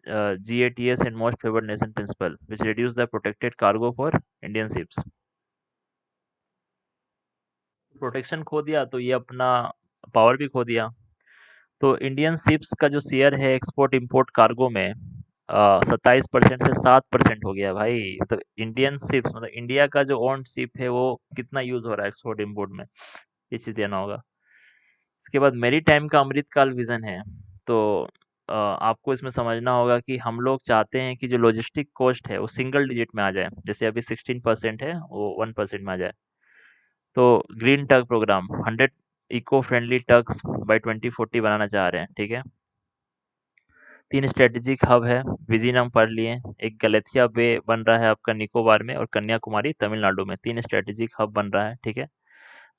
GATS and most favored nation principle which reduce the protected cargo for Indian ships। Protection खो दिया तो ये अपना पावर भी खो दिया। तो इंडियन शिप्स का जो शेयर है एक्सपोर्ट इंपोर्ट कार्गो में 27% से 7% हो गया भाई। तो इंडियन शिप्स मतलब इंडिया का जो ओन शिप है वो कितना यूज हो रहा है एक्सपोर्ट इंपोर्ट में? ये चीज़ देना होगा। इसके बाद मैरीटाइम का अमृतकाल विज़न है। तो आपको इसमें समझना होगा कि हम लोग चाहते हैं कि जो लॉजिस्टिक कॉस्ट है वो सिंगल डिजिट में आ जाए। जैसे अभी 16% है वो 1% में आ जाए। तो green tug programme 100 eco friendly tugs by 2040 बनाना चाह रहे हैं, ठीक है। 3 स्ट्रेटेजिक हब है, विजिनम पढ़ लिए। एक गलथिया बे बन रहा है आपका निकोबार में और कन्याकुमारी तमिलनाडु में, 3 स्ट्रेटेजिक हब बन रहा है, ठीक है।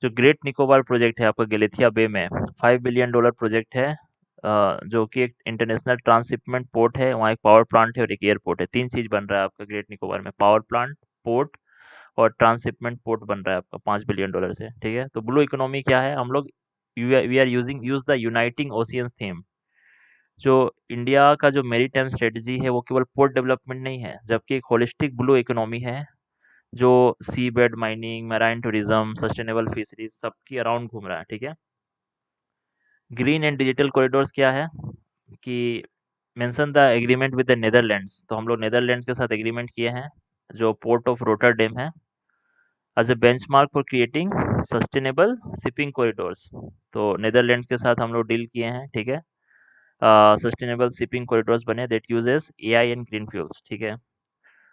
जो ग्रेट निकोबार प्रोजेक्ट है आपका गलेथिया बे में, $5 बिलियन प्रोजेक्ट है, जो कि एक इंटरनेशनल ट्रांसशिपमेंट पोर्ट है, वहाँ एक पावर प्लांट है और एक एयरपोर्ट है। 3 चीज़ बन रहा है आपका ग्रेट निकोबार में, पावर प्लांट, पोर्ट और ट्रांसशिपमेंट पोर्ट बन रहा है आपका $5 बिलियन से, ठीक है। तो ब्लू इकोनॉमी क्या है, हम लोग we are use the uniting oceans theme. जो इंडिया का जो मैरीटाइम स्ट्रेटजी है वो केवल पोर्ट डेवलपमेंट नहीं है, जबकि एक होलिस्टिक ब्लू इकोनॉमी है जो sea bed mining, marine tourism, sustainable fisheries सबकी अराउंड घूम रहा है, ठीक है। ग्रीन एंड डिजिटल कॉरिडोर्स क्या है कि mention the agreement with the Netherlands. तो हम लोग नेदरलैंड के साथ एग्रीमेंट किए हैं जो पोर्ट ऑफ रोटरडेम है, as a benchmark for creating sustainable shipping corridors. तो नेदरलैंड के साथ हम लोग डील किए हैं, ठीक है। सस्टेनेबल शिपिंग कॉरिडोर्स बने that uses AI and green fuels, ठीक है।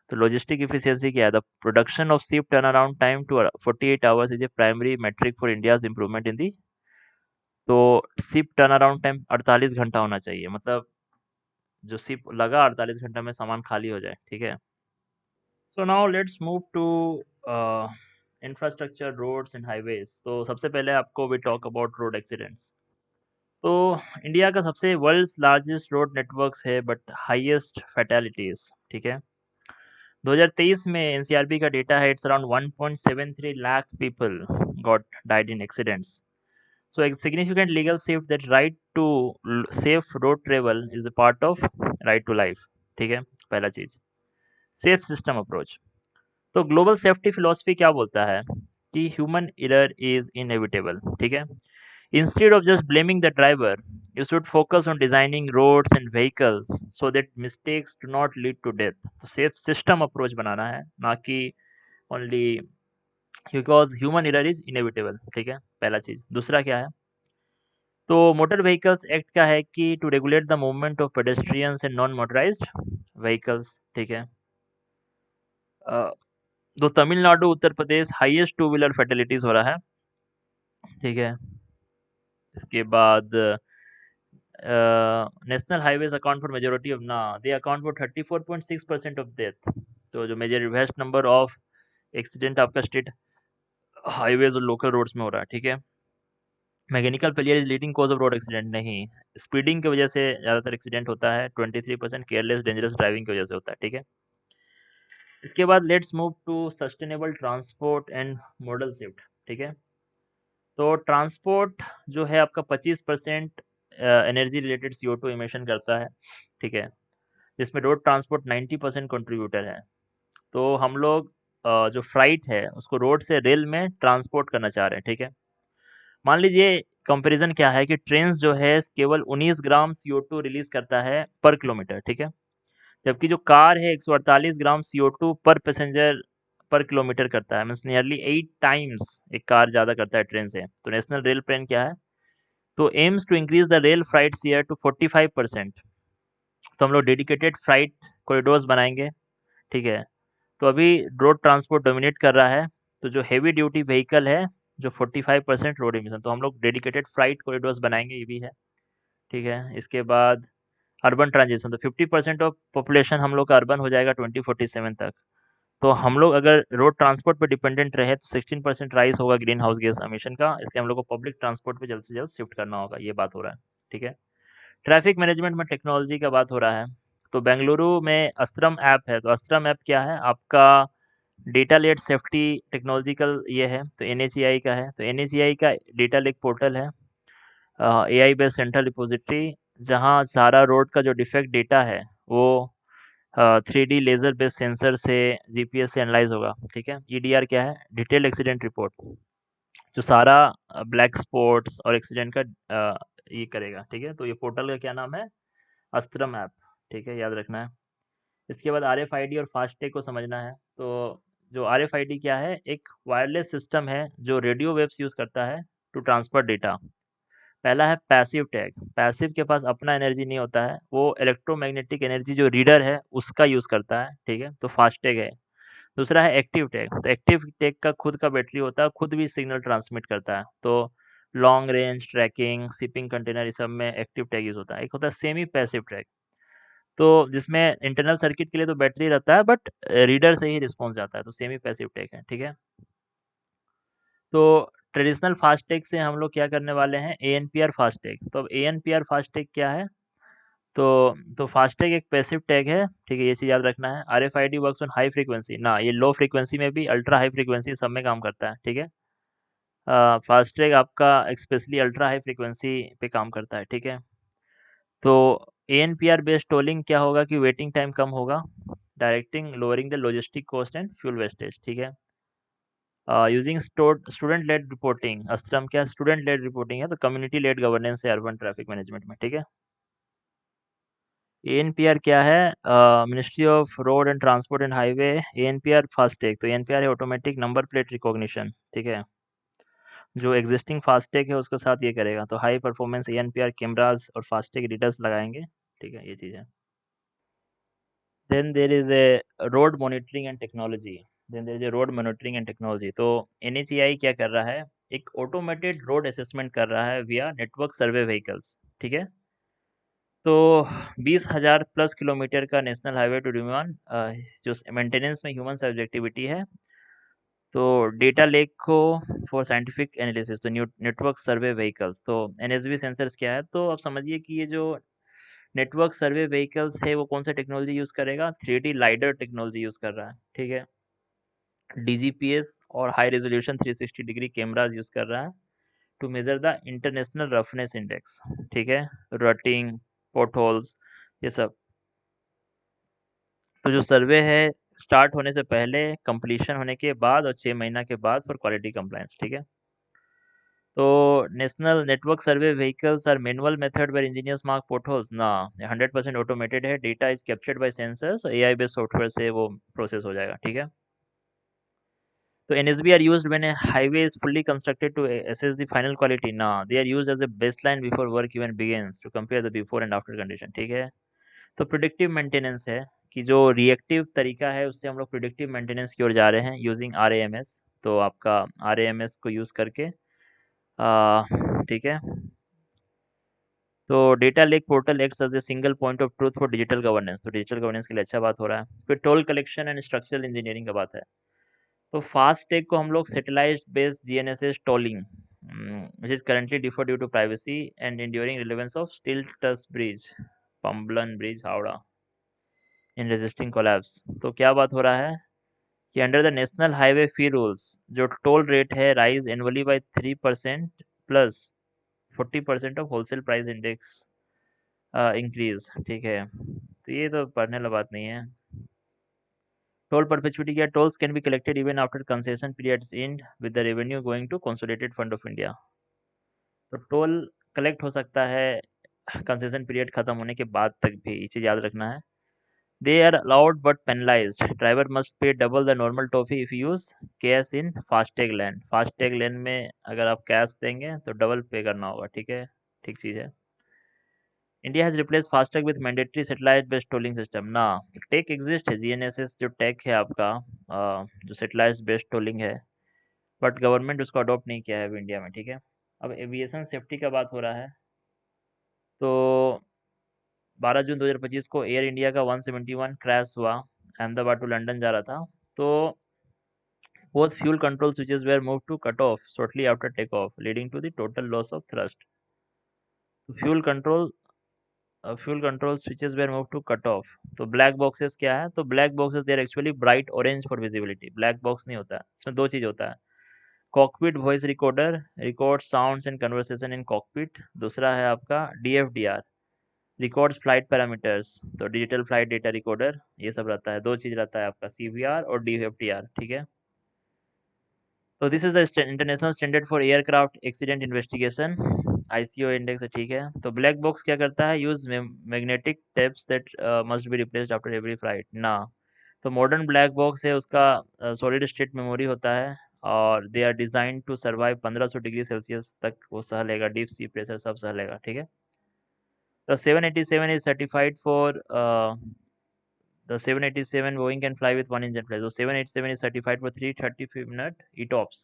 तो लॉजिस्टिक एफिशिएंसी क्या है, the production of ship turn around time to 48 hours is a primary metric for India's improvement in the. तो शिप टर्न अराउंड टाइम 48 घंटा होना चाहिए, मतलब जो शिप लगा 48 घंटा में सामान खाली हो जाए, ठीक है। So now let's move to infrastructure, roads and highways. तो सबसे पहले आपको we talk about road accidents. तो इंडिया का सबसे वर्ल्ड्स लार्जेस्ट रोड नेटवर्क्स है बट हाईएस्ट फैटेलिटीज, ठीक है। 2023 में एनसीआरबी का डेटा है, it's around 1.73 lakh people got died in accidents. So एक significant legal shift that right to safe road travel is the part of right to life, ठीक है। पहला चीज, सेफ सिस्टम अप्रोच। तो ग्लोबल सेफ्टी फिलॉसफी क्या बोलता है कि ह्यूमन एरर इज इनएविटेबल, ठीक है। Instead of just blaming the driver, you should focus on designing roads and vehicles so that mistakes do not lead to death. तो safe system approach बनाना है, ना कि only because human error is inevitable, ठीक है। पहला चीज। दूसरा क्या है, तो मोटर व्हीकल्स एक्ट का है कि to regulate the movement of pedestrians and non motorized vehicles, ठीक है। अ, तो Tamil Nadu Uttar Pradesh highest two wheeler fatalities हो रहा है, ठीक है। इसके बाद national highways account for majority of ना they account for 34.6% of death. तो जो major vast number of accident आपका स्टेट हाईवेज और लोकल रोड्स में हो रहा है, ठीक है। Mechanical failure is leading cause of road accident नहीं, स्पीडिंग की वजह से ज़्यादातर एक्सीडेंट होता है। 23% केयरलेस डेंजरस ड्राइविंग की वजह से होता है, ठीक है। इसके बाद let's move to sustainable transport and modal shift, ठीक है। तो ट्रांसपोर्ट जो है आपका 25% एनर्जी रिलेटेड CO2 इमिशन करता है, ठीक है। जिसमें रोड ट्रांसपोर्ट 90% कंट्रीब्यूटर है। तो हम लोग जो फ्राइट है उसको रोड से रेल में ट्रांसपोर्ट करना चाह रहे हैं, ठीक है। मान लीजिए कंपैरिजन क्या है कि ट्रेन जो है केवल 19 ग्राम CO2 रिलीज करता है पर किलोमीटर, ठीक है। जबकि जो कार है 148 ग्राम CO2 पर पैसेंजर पर किलोमीटर करता है, मीन्स नियरली 8 टाइम्स एक कार ज़्यादा करता है ट्रेन से। तो नेशनल रेल प्लान क्या है, तो aims to increase the rail freight share to 45%। तो हम लोग डेडिकेटेड फ्राइट कॉरिडोर्स बनाएंगे, ठीक है। तो अभी रोड ट्रांसपोर्ट डोमिनेट कर रहा है, तो जो हेवी ड्यूटी व्हीकल है जो 45% रोड एमिशन, तो हम लोग डेडिकेटेड फ्राइट कॉरिडोर्स बनाएंगे, ये भी है, ठीक है। इसके बाद अर्बन ट्रांजिशन, तो 50% ऑफ पॉपुलेशन हम लोग का अर्बन हो जाएगा 2047 तक। तो हम लोग अगर रोड ट्रांसपोर्ट पे डिपेंडेंट रहे तो 16% राइज होगा ग्रीन हाउस गैस एमिशन का, इसलिए हम लोग को पब्लिक ट्रांसपोर्ट पे जल्द से जल्द शिफ्ट करना होगा, ये बात हो रहा है, ठीक है। ट्रैफिक मैनेजमेंट में टेक्नोलॉजी का बात हो रहा है। तो बेंगलुरु में अस्त्रम ऐप है। तो अस्त्रम ऐप क्या है आपका, डेटा लेड सेफ्टी टेक्नोलॉजिकल ये है, तो NHAI का है। तो NHAI का डेटा लेक पोर्टल है, AI बेस्ड सेंट्रल रिपोजिटरी, जहाँ सारा रोड का जो डिफेक्ट डेटा है वो 3D लेजर बेस्ड सेंसर से GPS से एनालाइज होगा, ठीक है। EDR क्या है, डिटेल एक्सीडेंट रिपोर्ट, जो सारा ब्लैक स्पॉट्स और एक्सीडेंट का ये करेगा, ठीक है। तो ये पोर्टल का क्या नाम है, अस्त्रम ऐप, ठीक है, याद रखना है। इसके बाद RFID और फास्टैग को समझना है। तो जो RFID क्या है, एक वायरलेस सिस्टम है जो रेडियो वेव्स यूज़ करता है टू ट्रांसफर डेटा। पहला है पैसिव टैग। पैसिव के पास अपना एनर्जी नहीं होता है, वो इलेक्ट्रोमैग्नेटिक एनर्जी जो रीडर है उसका यूज़ करता है, ठीक है, तो फास्ट टैग है। दूसरा है एक्टिव टैग। तो एक्टिव टैग का खुद का बैटरी होता है, खुद भी सिग्नल ट्रांसमिट करता है। तो long range tracking, shipping container, इस सब में एक्टिव टैग यूज़ होता है। एक होता है सेमी पैसिव टैग, तो जिसमें इंटरनल सर्किट के लिए तो बैटरी रहता है बट रीडर से ही रिस्पॉन्स जाता है, तो सेमी पैसिव टैग है, ठीक है। तो ट्रेडिशनल फास्ट टैग से हम लोग क्या करने वाले हैं, एएनपीआर फास्ट टैग। तो अब एएनपीआर फास्ट टैग क्या है, तो फास्ट टैग एक पैसिव टैग है, ठीक है, ये चीज़ याद रखना है। RFID works on high frequency, ना ये लो फ्रीक्वेंसी में भी, अल्ट्रा हाई फ्रीक्वेंसी सब में काम करता है, ठीक है। फास्ट टैग आपका स्पेशली अल्ट्रा हाई फ्रीक्वेंसी पे काम करता है, ठीक है। तो एएनपीआर बेस्ड टोलिंग क्या होगा कि वेटिंग टाइम कम होगा, directing lowering the logistic cost and fuel wastage, ठीक है। यूजिंग स्टूडेंट लेड रिपोर्टिंग, अस्त्रम क्या स्टूडेंट लेड रिपोर्टिंग है, तो कम्युनिटी लेड गवर्नेंस है अर्बन ट्रैफिक मैनेजमेंट में, ठीक है। एएनपीआर क्या है, ministry of road and transport and highway. ANPR FASTag, तो एएनपीआर है ऑटोमेटिक नंबर प्लेट रिकॉग्निशन, ठीक है, जो एग्जिस्टिंग फास्टैग है उसके साथ ये करेगा। तो हाई परफॉर्मेंस एएनपीआर कैमरास और फास्टैग रीडर्स लगाएंगे, ठीक है, ये चीज़ है। Then there is a road monitoring and technology. Road monitoring and technology, तो एनएचएआई क्या कर रहा है, एक ऑटोमेटेड रोड असेसमेंट कर रहा है विया नेटवर्क सर्वे व्हीकल्स, ठीक है। तो 20,000 प्लस किलोमीटर का नेशनल हाईवे टू डिमान, जो मेंटेनेंस में ह्यूमन सब्जेक्टिविटी है, तो डेटा लेक को फॉर साइंटिफिक एनालिसिस, तो नेटवर्क सर्वे व्हीकल्स। तो एनएसवी सेंसर्स क्या है, तो आप समझिए कि ये जो नेटवर्क सर्वे व्हीकल्स है वो कौन सा टेक्नोलॉजी यूज़ करेगा, 3D लाइडर टेक्नोलॉजी यूज़ कर रहा है, ठीक है। डीजीपीएस और high resolution 360 degree cameras use कर रहा है to measure the international roughness index, ठीक है, रटिंग, पोर्ट होल्स, ये सब। तो जो सर्वे है स्टार्ट होने से पहले, कंप्लीशन होने के बाद और 6 महीना के बाद फॉर क्वालिटी कंप्लायंस, ठीक है। तो national network survey vehicles are manual method where engineers mark potholes, ना 100% ऑटोमेटेड है, data is captured by sensors, AI based software से वो प्रोसेस हो जाएगा, ठीक है। तो NSB are used when a highway is fully constructed to assess the final quality, ना they are used as a baseline before work even begins to compare the before and after condition, ठीक है। तो predictive maintenance है कि जो reactive तरीका है उससे हम लोग प्रिडिक्टिव मेंटेनेंस की ओर जा रहे हैं यूजिंग आरएएमएस। तो आपका आरएएमएस को यूज़ करके, ठीक है। तो data lake portal acts as a single point of truth for digital governance, तो डिजिटल गवर्नेंस के लिए अच्छा बात हो रहा है। फिर toll collection and structural engineering का बात है। तो फास्ट टेक को हम लोग satellite based GNSS tolling, which is currently deferred due to privacy and enduring relevance of Steel Tuss Bridge, Pambalan Bridge, Howrah, in resisting collapse। तो क्या बात हो रहा है कि under the national highway fee rules जो टोल रेट है rise annually by 3% plus 40% of wholesale price index increase, ठीक है। तो ये तो पढ़ने वाला बात नहीं है। टोल परपेचुइटी क्या, tolls can be collected even after concession periods and with the revenue going to consolidated fund of India. तो टोल कलेक्ट हो सकता है कंसेशन पीरियड खत्म होने के बाद तक भी, ये चीज़ याद रखना है। They are allowed but penalized, driver must pay double the normal toll fee if use cash in FASTag lane. FASTag lane में अगर आप कैश देंगे तो डबल पे करना होगा, ठीक है, ठीक चीज़ है। India has replace FASTag with mandatory satellite based tolling system, ना टेक एग्जिस्ट है, जीएनएसएस जो टेक है आपका, जो सैटेलाइट बेस्ड टोलिंग है, बट गवर्नमेंट उसको अडॉप्ट नहीं किया है अभी इंडिया में, ठीक है। अब एविएशन सेफ्टी का बात हो रहा है। तो 12 जून 2025 को एयर इंडिया का 171 क्रैश हुआ, अहमदाबाद टू लंदन जा रहा था। तो both fuel control switches were moved to cut off shortly after takeoff, leading to the total loss of thrust. तो fuel control switches were moved to cut off। तो black boxes क्या है, तो black boxes they are actually bright orange for visibility. Black box नहीं होता है, इसमें दो चीज होता है। Cockpit voice recorder record sounds and conversation in cockpit. दूसरा है आपका डीएफडीआर, रिकॉर्ड्स फ्लाइट पैरामीटर्स, तो डिजिटल फ्लाइट डेटा रिकॉर्डर, ये सब रहता है। दो चीज रहता है आपका, सीवीआर और डीएफडीआर, ठीक है। तो this is the international standard for aircraft accident investigation, ICO index है, ठीक है। तो ब्लैक बॉक्स क्या करता है, use magnetic tapes that must be replaced after every flight, ना। तो मॉडर्न ब्लैक बॉक्स है उसका सॉलिड स्टेट मेमोरी होता है और they are design to survive 1500 degree Celsius तक वो सह लेगा, डीप सी प्रेशर सब सह लेगा, ठीक है। The 787 is certified for the 787 Boeing can fly with one engine flight. So 787 is certified for 330 minute ETOPS.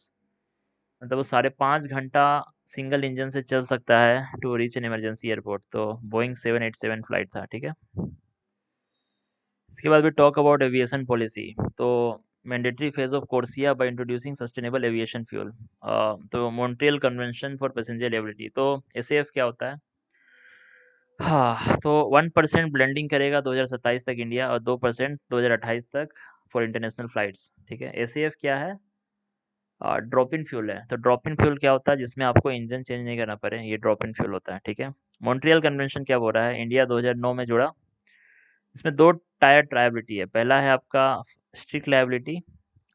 मतलब वो 5.5 घंटा सिंगल इंजन से चल सकता है to reach an emergency airport. तो बोइंग 787 फ्लाइट था, ठीक है। इसके बाद भी टॉक अबाउट एविएशन पॉलिसी। तो mandatory phase of CORSIA by introducing sustainable aviation fuel. तो Montreal convention for passenger liability. तो एसएएफ क्या होता है? हाँ, तो 1% ब्लेंडिंग करेगा 2027 तक इंडिया और 2% 2028 तक फॉर इंटरनेशनल फ्लाइट्स, ठीक है। एसीएफ क्या है? ड्रॉप इन फ्यूल है। तो ड्रॉप इन फ्यूल क्या होता है? जिसमें आपको इंजन चेंज नहीं करना पड़े, ये ड्रॉप इन फ्यूल होता है, ठीक है। मॉन्ट्रियल कन्वेंशन क्या बोल रहा है? इंडिया 2009 में जुड़ा। इसमें 2 टायर लायबिलिटी है। पहला है आपका स्ट्रिक्ट लायबिलिटी,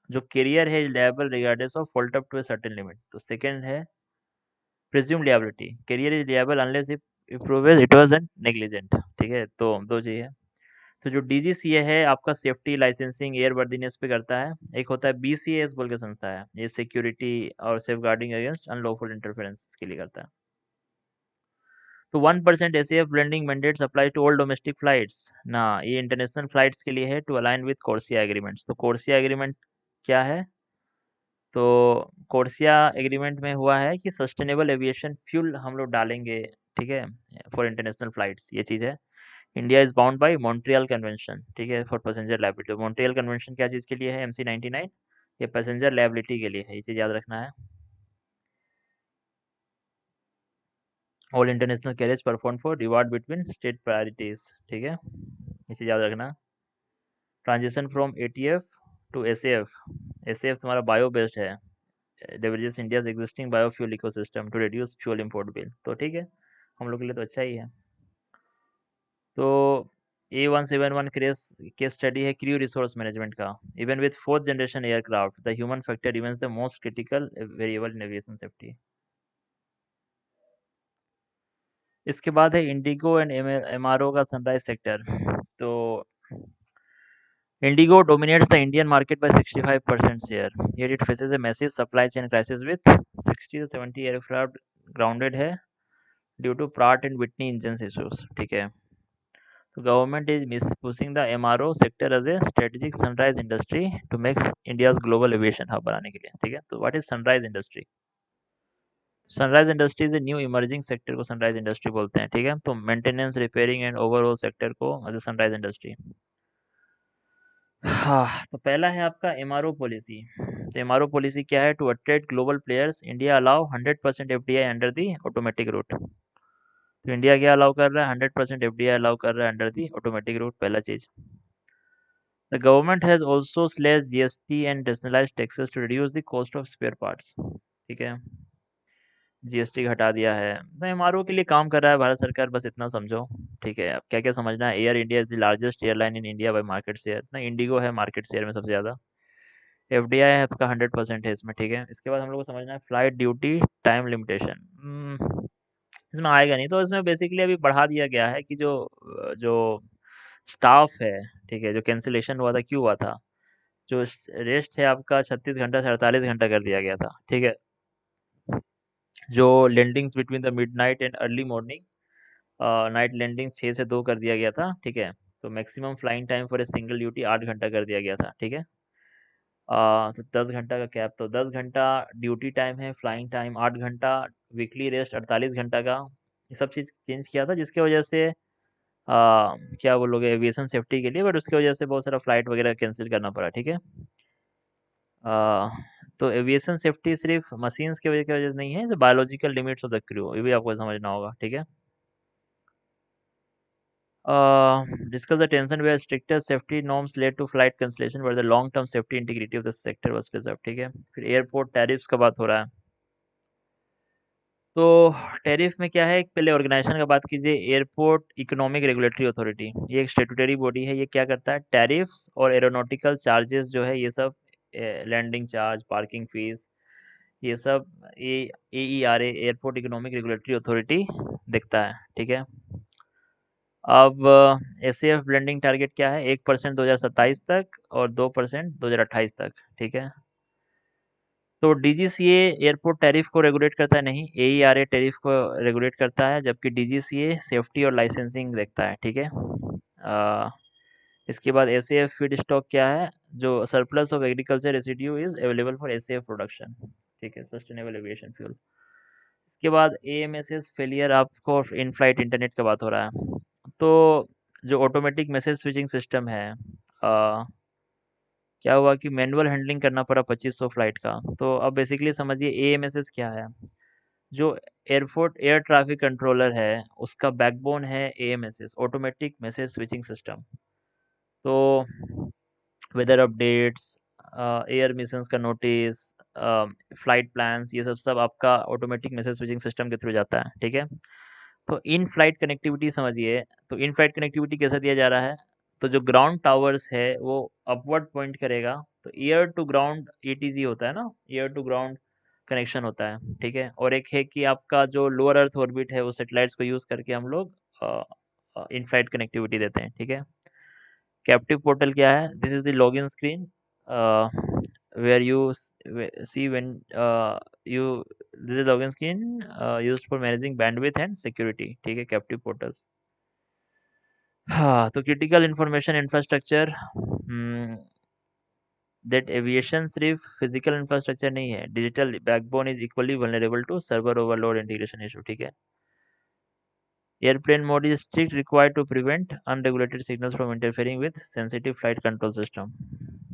जो कैरियर है liable regardless of fault up to a certain limit. तो सेकंड है presume liability, carrier is liable unless if proved it was an negligent, ठीक है। तो 2 चीज़ है। तो जो डीजीसीए है आपका सेफ्टी लाइसेंसिंग एयर वर्दीनेस पे करता है। एक होता है बीसीएस बोल के संस्था है, ये सिक्योरिटी और safe guarding against unlawful interference के लिए करता है। तो 1% ACF blending mandates apply to all domestic flights ना, ये इंटरनेशनल फ्लाइट्स के लिए है to align with CORSIA agreements. तो कोर्सिया एग्रीमेंट क्या है? तो कोर्सिया एग्रीमेंट में हुआ है कि सस्टेनेबल एविएशन फ्यूल हम लोग डालेंगे, ठीक है, फॉर इंटरनेशनल फ्लाइट्स, ये चीज़ है। India is bound by Montreal convention, ठीक है, for passenger liability. Montreal convention क्या चीज़ के लिए है? MC 99, ये पैसेंजर लायबिलिटी के लिए है, ये चीज़ याद रखना है। All international carriers perform for reward between state priorities, ठीक है, ये चीज़ याद रखना। Transition from ATF to SAF। SAF तुम्हारा बायो बेस्ड है, leverages India's existing biofuel ecosystem to reduce fuel import bill. तो ठीक है, हम लोग के लिए तो अच्छा ही है। तो A171 केस स्टडी है क्रू रिसोर्स मैनेजमेंट का। Even with 4th generation aircraft the human factor remains the most critical variable in aviation safety. इसके बाद है इंडिगो एंड MRO का सनराइज सेक्टर। तो Indigo dominates the Indian market by 65% share, yet it faces a massive supply chain crisis with 60 to 70 aircraft grounded है due to Pratt and Whitney engines issues, ठीक है। तो government is miss pushing the MRO sector as a strategic sunrise industry to makes India's global aviation hub बनाने के लिए, ठीक है। तो what is sunrise industry? Sunrise industry is a new emerging sector को सनराइज इंडस्ट्री बोलते हैं, ठीक है। तो maintenance repairing and overall sector को एज ए सनराइज इंडस्ट्री। हाँ, तो पहला है आपका MRO पॉलिसी। तो MRO पॉलिसी क्या है? To attract global players India allow 100% FDI under the automatic route. तो इंडिया क्या अलाउ कर रहा है? 100% FDI अलाउ कर रहा है अंडर दी ऑटोमेटिक रूट, पहला चीज। The government has also slash GST and nationalize taxes to reduce the cost of spare parts, ठीक है। GST घटा दिया है, तो MRO के लिए काम कर रहा है भारत सरकार, बस इतना समझो, ठीक है। अब क्या क्या समझना है? Air India is the largest airline in India by market share ना, इंडिगो है मार्केट शेयर में सबसे ज़्यादा। FDI है आपका 100% है इसमें, ठीक है। इसके बाद हम लोग को समझना है फ्लाइट ड्यूटी टाइम लिमिटेशन। इसमें आएगा नहीं, तो इसमें बेसिकली अभी बढ़ा दिया गया है कि जो स्टाफ है, ठीक है, जो कैंसिलेशन हुआ था क्यों हुआ था, जो रेस्ट है आपका 36 घंटा से 48 घंटा कर दिया गया था, ठीक है। जो landings between the midnight and early morning, night landing 6 से 2 कर दिया गया था, ठीक है। तो maximum flying time for a single duty 8 घंटा कर दिया गया था, ठीक है। तो 10 घंटा का कैप, तो 10 घंटा ड्यूटी टाइम है, फ्लाइंग टाइम 8 घंटा, वीकली रेस्ट 48 घंटा का, ये सब चीज़ चेंज किया था, जिसकी वजह से क्या बोलोगे, एविएशन सेफ्टी के लिए, बट उसकी वजह से बहुत सारा फ्लाइट वगैरह कैंसिल करना पड़ा, ठीक है। तो एविएशन सेफ्टी सिर्फ मशीन्स की वजह से नहीं है, तो biological limits of the crew, ये भी आपको समझना होगा, ठीक है। Discuss the tension where stricter safety norms led to flight cancellation where the long term safety integrity of the sector was preserved, ठीक है। फिर एयरपोर्ट टैरिफ्स का बात हो रहा है। तो टैरिफ में क्या है, पहले ऑर्गेनाइजेशन का बात कीजिए, एयरपोर्ट इकोनॉमिक रेगुलेटरी अथॉरिटी, ये एक स्टेटूटरी बॉडी है। ये क्या करता है? टैरिफ्स और एरोनॉटिकल चार्जेस जो है ये सब, लैंडिंग चार्ज, पार्किंग फीस, ये सब AERA airport economic regulatory authority देखता है, ठीक है। अब SAF ब्लेंडिंग टारगेट क्या है? 1% 2027 तक और 2% 2028 तक, ठीक है। तो डीजीसीए एयरपोर्ट टैरिफ को रेगुलेट करता है नहीं, एईआरए टैरिफ को रेगुलेट करता है, जबकि डीजीसीए सेफ्टी और लाइसेंसिंग देखता है, ठीक है। इसके बाद एसएएफ फीड स्टॉक क्या है, जो surplus of agriculture residue is available for SAF production, ठीक है, सस्टेनेबल एविएशन फ्यूल। इसके बाद एएमएसएस फेलियर, आपको इन फ्लाइट इंटरनेट का बात हो रहा है। तो जो ऑटोमेटिक मैसेज स्विचिंग सिस्टम है, क्या हुआ कि मैनुअल हैंडलिंग करना पड़ा 2500 फ्लाइट का। तो अब बेसिकली समझिए एएमएसएस क्या है। जो एयरपोर्ट एयर ट्रैफिक कंट्रोलर है, उसका बैकबोन है AMSS, automatic message switching system. तो वेदर अपडेट्स, एयर मिशंस का नोटिस, फ्लाइट प्लान्स, ये सब सब आपका ऑटोमेटिक मैसेज स्विचिंग सिस्टम के थ्रू जाता है, ठीक है। तो इन फ्लाइट कनेक्टिविटी समझिए। तो इन फ्लाइट कनेक्टिविटी कैसे दिया जा रहा है, तो जो ग्राउंड टावर्स है वो अपवर्ड पॉइंट करेगा। तो एयर टू ग्राउंड ईटीजी होता है ना, एयर टू ग्राउंड कनेक्शन होता है, ठीक है। और एक है कि आपका जो लोअर अर्थ ऑर्बिट है, वो सैटेलाइट्स को यूज करके हम लोग इन फ्लाइट कनेक्टिविटी देते हैं, ठीक है। कैप्टिव पोर्टल क्या है, this is the login screen where you see when you, this is login screen used for managing bandwidth and security, ठीक है, कैप्टिव पोर्टल्स। हाँ, तो critical information infrastructure, that aviation सिर्फ फिजिकल इंफ्रास्ट्रक्चर नहीं है, digital backbone is equally vulnerable to server overload integration issue, ठीक है। Airplane mode is strict required to prevent unregulated signals from interfering with sensitive flight control system.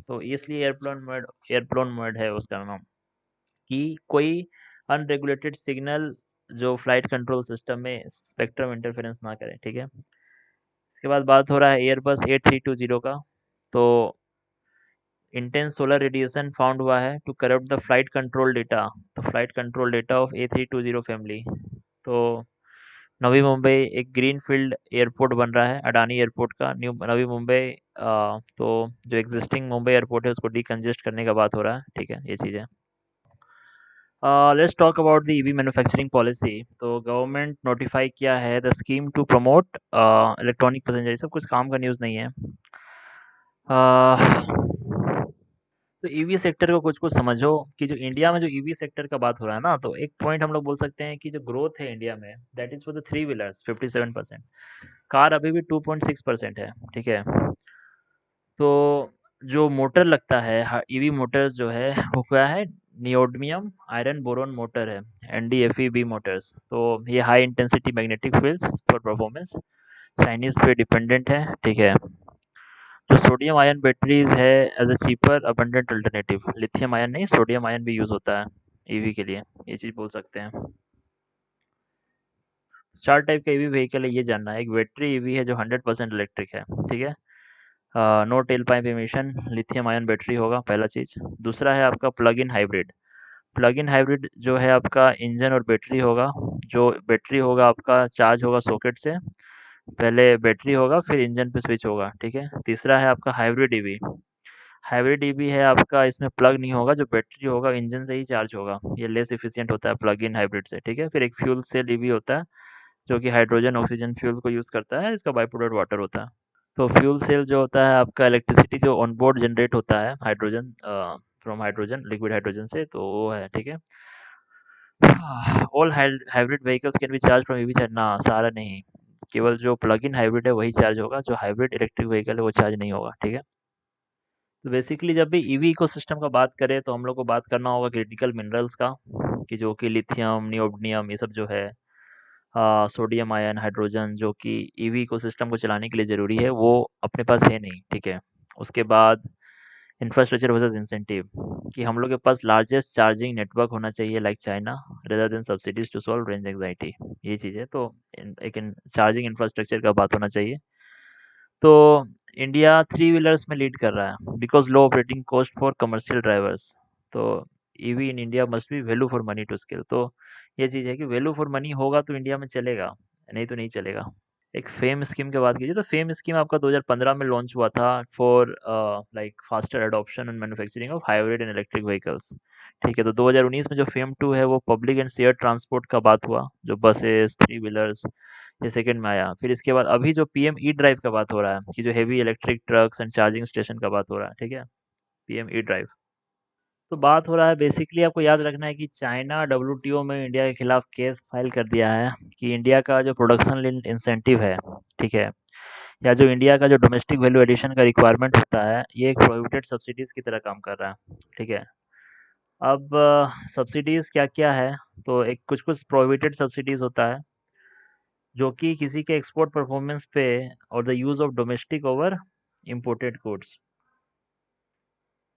तो इसलिए airplane mode है उसका नाम, कि कोई अनरेगुलेटेड सिग्नल जो फ्लाइट कंट्रोल सिस्टम में स्पेक्ट्रम इंटरफेरेंस ना करे, ठीक है। इसके बाद बात हो रहा है एयरबस A320 का। तो इंटेंस सोलर रेडिएशन फाउंड हुआ है to corrupt the flight control data, तो flight control data of A320 family. तो नवी मुंबई एक ग्रीन फील्ड एयरपोर्ट बन रहा है, अडानी एयरपोर्ट का न्यू नवी मुंबई। तो जो एग्जिस्टिंग मुंबई एयरपोर्ट है उसको डीकंजेस्ट करने का बात हो रहा है, ठीक है, ये चीज़ है। Let's talk about the EV manufacturing policy. तो गवर्नमेंट नोटिफाई किया है the scheme to promote electronic passenger, ये सब कुछ काम का न्यूज़ नहीं है। तो ईवी सेक्टर को कुछ कुछ समझो, कि जो इंडिया में जो ईवी सेक्टर का बात हो रहा है ना, तो एक पॉइंट हम लोग बोल सकते हैं कि जो ग्रोथ है इंडिया में, that is for the three wheelers 57%, car अभी भी 2.6% है, ठीक है। तो जो मोटर लगता है ईवी मोटर्स जो है वो क्या है, नियोडमियम आयरन बोरोन मोटर है, NDFEB मोटर्स। तो ये high intensity magnetic fields for performance, Chinese पे डिपेंडेंट है, ठीक है। जो सोडियम आयन बैटरीज है as a cheaper abundant alternative, lithium ion नहीं, सोडियम आयन भी यूज होता है ईवी के लिए, ये चीज बोल सकते हैं। चार टाइप का ईवी व्हीकल है, ये जानना है। एक बैटरी ईवी है जो 100% इलेक्ट्रिक है, ठीक है। No tail pipe emission, lithium ion battery होगा पहला चीज। दूसरा है आपका plug in hybrid. Plug in hybrid जो है आपका इंजन और बैटरी होगा। जो बैटरी होगा आपका चार्ज होगा सॉकेट से, पहले बैटरी होगा फिर इंजन पे स्विच होगा, ठीक है। तीसरा है आपका हाइब्रिड ईवी। हाइब्रिड ईवी है आपका, इसमें प्लग नहीं होगा, जो बैटरी होगा इंजन से ही चार्ज होगा, ये लेस एफिशिएंट होता है प्लग इन हाइब्रिड से, ठीक है। फिर एक फ्यूल सेल ईवी होता है, जो कि हाइड्रोजन ऑक्सीजन फ्यूल को यूज़ करता है, इसका बाई प्रोडक्ट वाटर होता है। तो फ्यूल सेल जो होता है आपका, इलेक्ट्रिसिटी जो ऑन बोर्ड जनरेट होता है hydrogen, from hydrogen, liquid hydrogen से, तो वो है, ठीक है। All hybrid vehicles can be charge from EV charge, ना सारा नहीं, केवल जो प्लग इन हाइब्रिड है वही चार्ज होगा, जो हाइब्रिड इलेक्ट्रिक व्हीकल है वो चार्ज नहीं होगा, ठीक है। तो बेसिकली जब भी ईवी इकोसिस्टम का बात करें तो हम लोग को बात करना होगा क्रिटिकल मिनरल्स का, कि जो कि लिथियम नियोडिमियम ये सब जो है, सोडियम आयन हाइड्रोजन, जो कि ईवी इकोसिस्टम को चलाने के लिए ज़रूरी है, वो अपने पास है नहीं, ठीक है। उसके बाद इंफ्रास्ट्रक्चर वर्सेस इंसेंटिव, कि हम लोग के पास लार्जेस्ट चार्जिंग नेटवर्क होना चाहिए like China, rather than subsidies to solve range anxiety, ये चीज़ है। तो एक चार्जिंग इंफ्रास्ट्रक्चर का बात होना चाहिए। तो इंडिया थ्री व्हीलर्स में लीड कर रहा है because low operating cost for commercial drivers. तो EV in India must be value for money to scale. तो ये चीज़ है कि वैल्यू फॉर मनी होगा तो इंडिया में चलेगा, नहीं तो नहीं चलेगा। एक फेम स्कीम की बात कीजिए तो फेम स्कीम आपका 2015 में लॉन्च हुआ था for like faster adoption and manufacturing of hybrid and electric vehicles, ठीक है। तो 2019 में जो फेम 2 है वो पब्लिक एंड शेयर ट्रांसपोर्ट का बात हुआ, जो बसेस थ्री व्हीलर्स, ये सेकंड में आया। फिर इसके बाद अभी जो पीएम ई ड्राइव का बात हो रहा है, कि जो heavy electric trucks and charging station का बात हो रहा है, ठीक है, पीएम ई ड्राइव। तो बात हो रहा है बेसिकली आपको याद रखना है कि चाइना डब्ल्यूटीओ में इंडिया के खिलाफ केस फाइल कर दिया है कि इंडिया का जो प्रोडक्शन लिंक्ड इंसेंटिव है, ठीक है, या जो इंडिया का जो डोमेस्टिक वैल्यू एडिशन का रिक्वायरमेंट होता है, ये एक प्रोहिबिटेड सब्सिडीज की तरह काम कर रहा है, ठीक है। अब सब्सिडीज क्या क्या है, तो एक कुछ कुछ प्रोहिबिटेड सब्सिडीज होता है जो कि किसी के एक्सपोर्ट परफॉर्मेंस पे और the use of domestic over imported goods,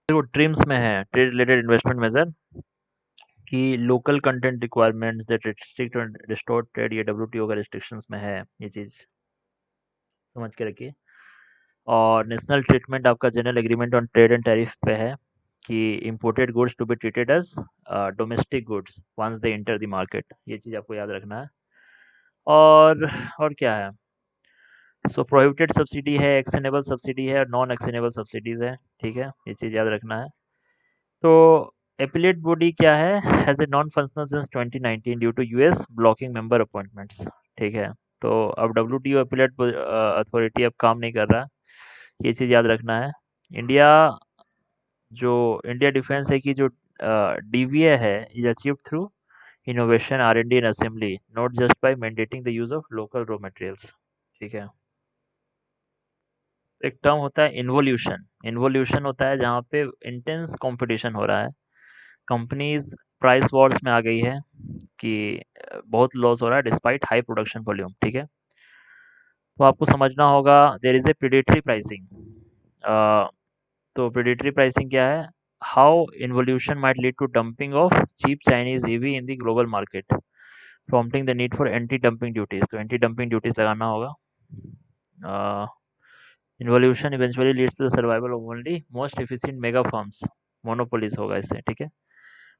जो ट्रिम्स में है ट्रेड रिलेटेड इन्वेस्टमेंट मेजर कि local content requirements that restrict और डिस्टॉर्ट ट्रेड, ये डब्ल्यूटीओ का रिस्ट्रिक्शंस में है, ये चीज़ समझ के रखिए। और नेशनल ट्रीटमेंट आपका general agreement on trade and tariff पे है कि imported goods to be treated as domestic goods once they enter the market, ये चीज़ आपको याद रखना है। और और क्या है, सो प्रोहिबिटेड सब्सिडी है, एक्शनेबल सब्सिडी है और नॉन एक्शनेबल सब्सिडीज है, ठीक है, ये चीज़ याद रखना है। तो एपिलेट बॉडी क्या है, has a non functional since 2019 due to US blocking member appointments, ठीक है। तो अब डब्ल्यूटीओ एपिलेट अथॉरिटी अब काम नहीं कर रहा, ये चीज़ याद रखना है। इंडिया जो इंडिया डिफेंस है कि जो डीवीए है is achieved through innovation R and D and assembly, not just by mandating the use of local raw materials, ठीक है। एक टर्म होता है इन्वोल्यूशन, इन्वोल्यूशन होता है जहाँ पे इंटेंस कंपटीशन हो रहा है, कंपनीज प्राइस वॉर्स में आ गई है कि बहुत लॉस हो रहा है डिस्पाइट हाई प्रोडक्शन वॉल्यूम, ठीक है। तो आपको समझना होगा there is a predatory pricing. तो प्रेडेटरी प्राइसिंग क्या है, how involution might lead to dumping of cheap Chinese EV in the global market, prompting the need for anti dumping duties, तो एंटी डंपिंग ड्यूटीज लगाना होगा। Involution eventually leads to the survival of only most efficient mega firms, monopolies होगा इससे, ठीक है।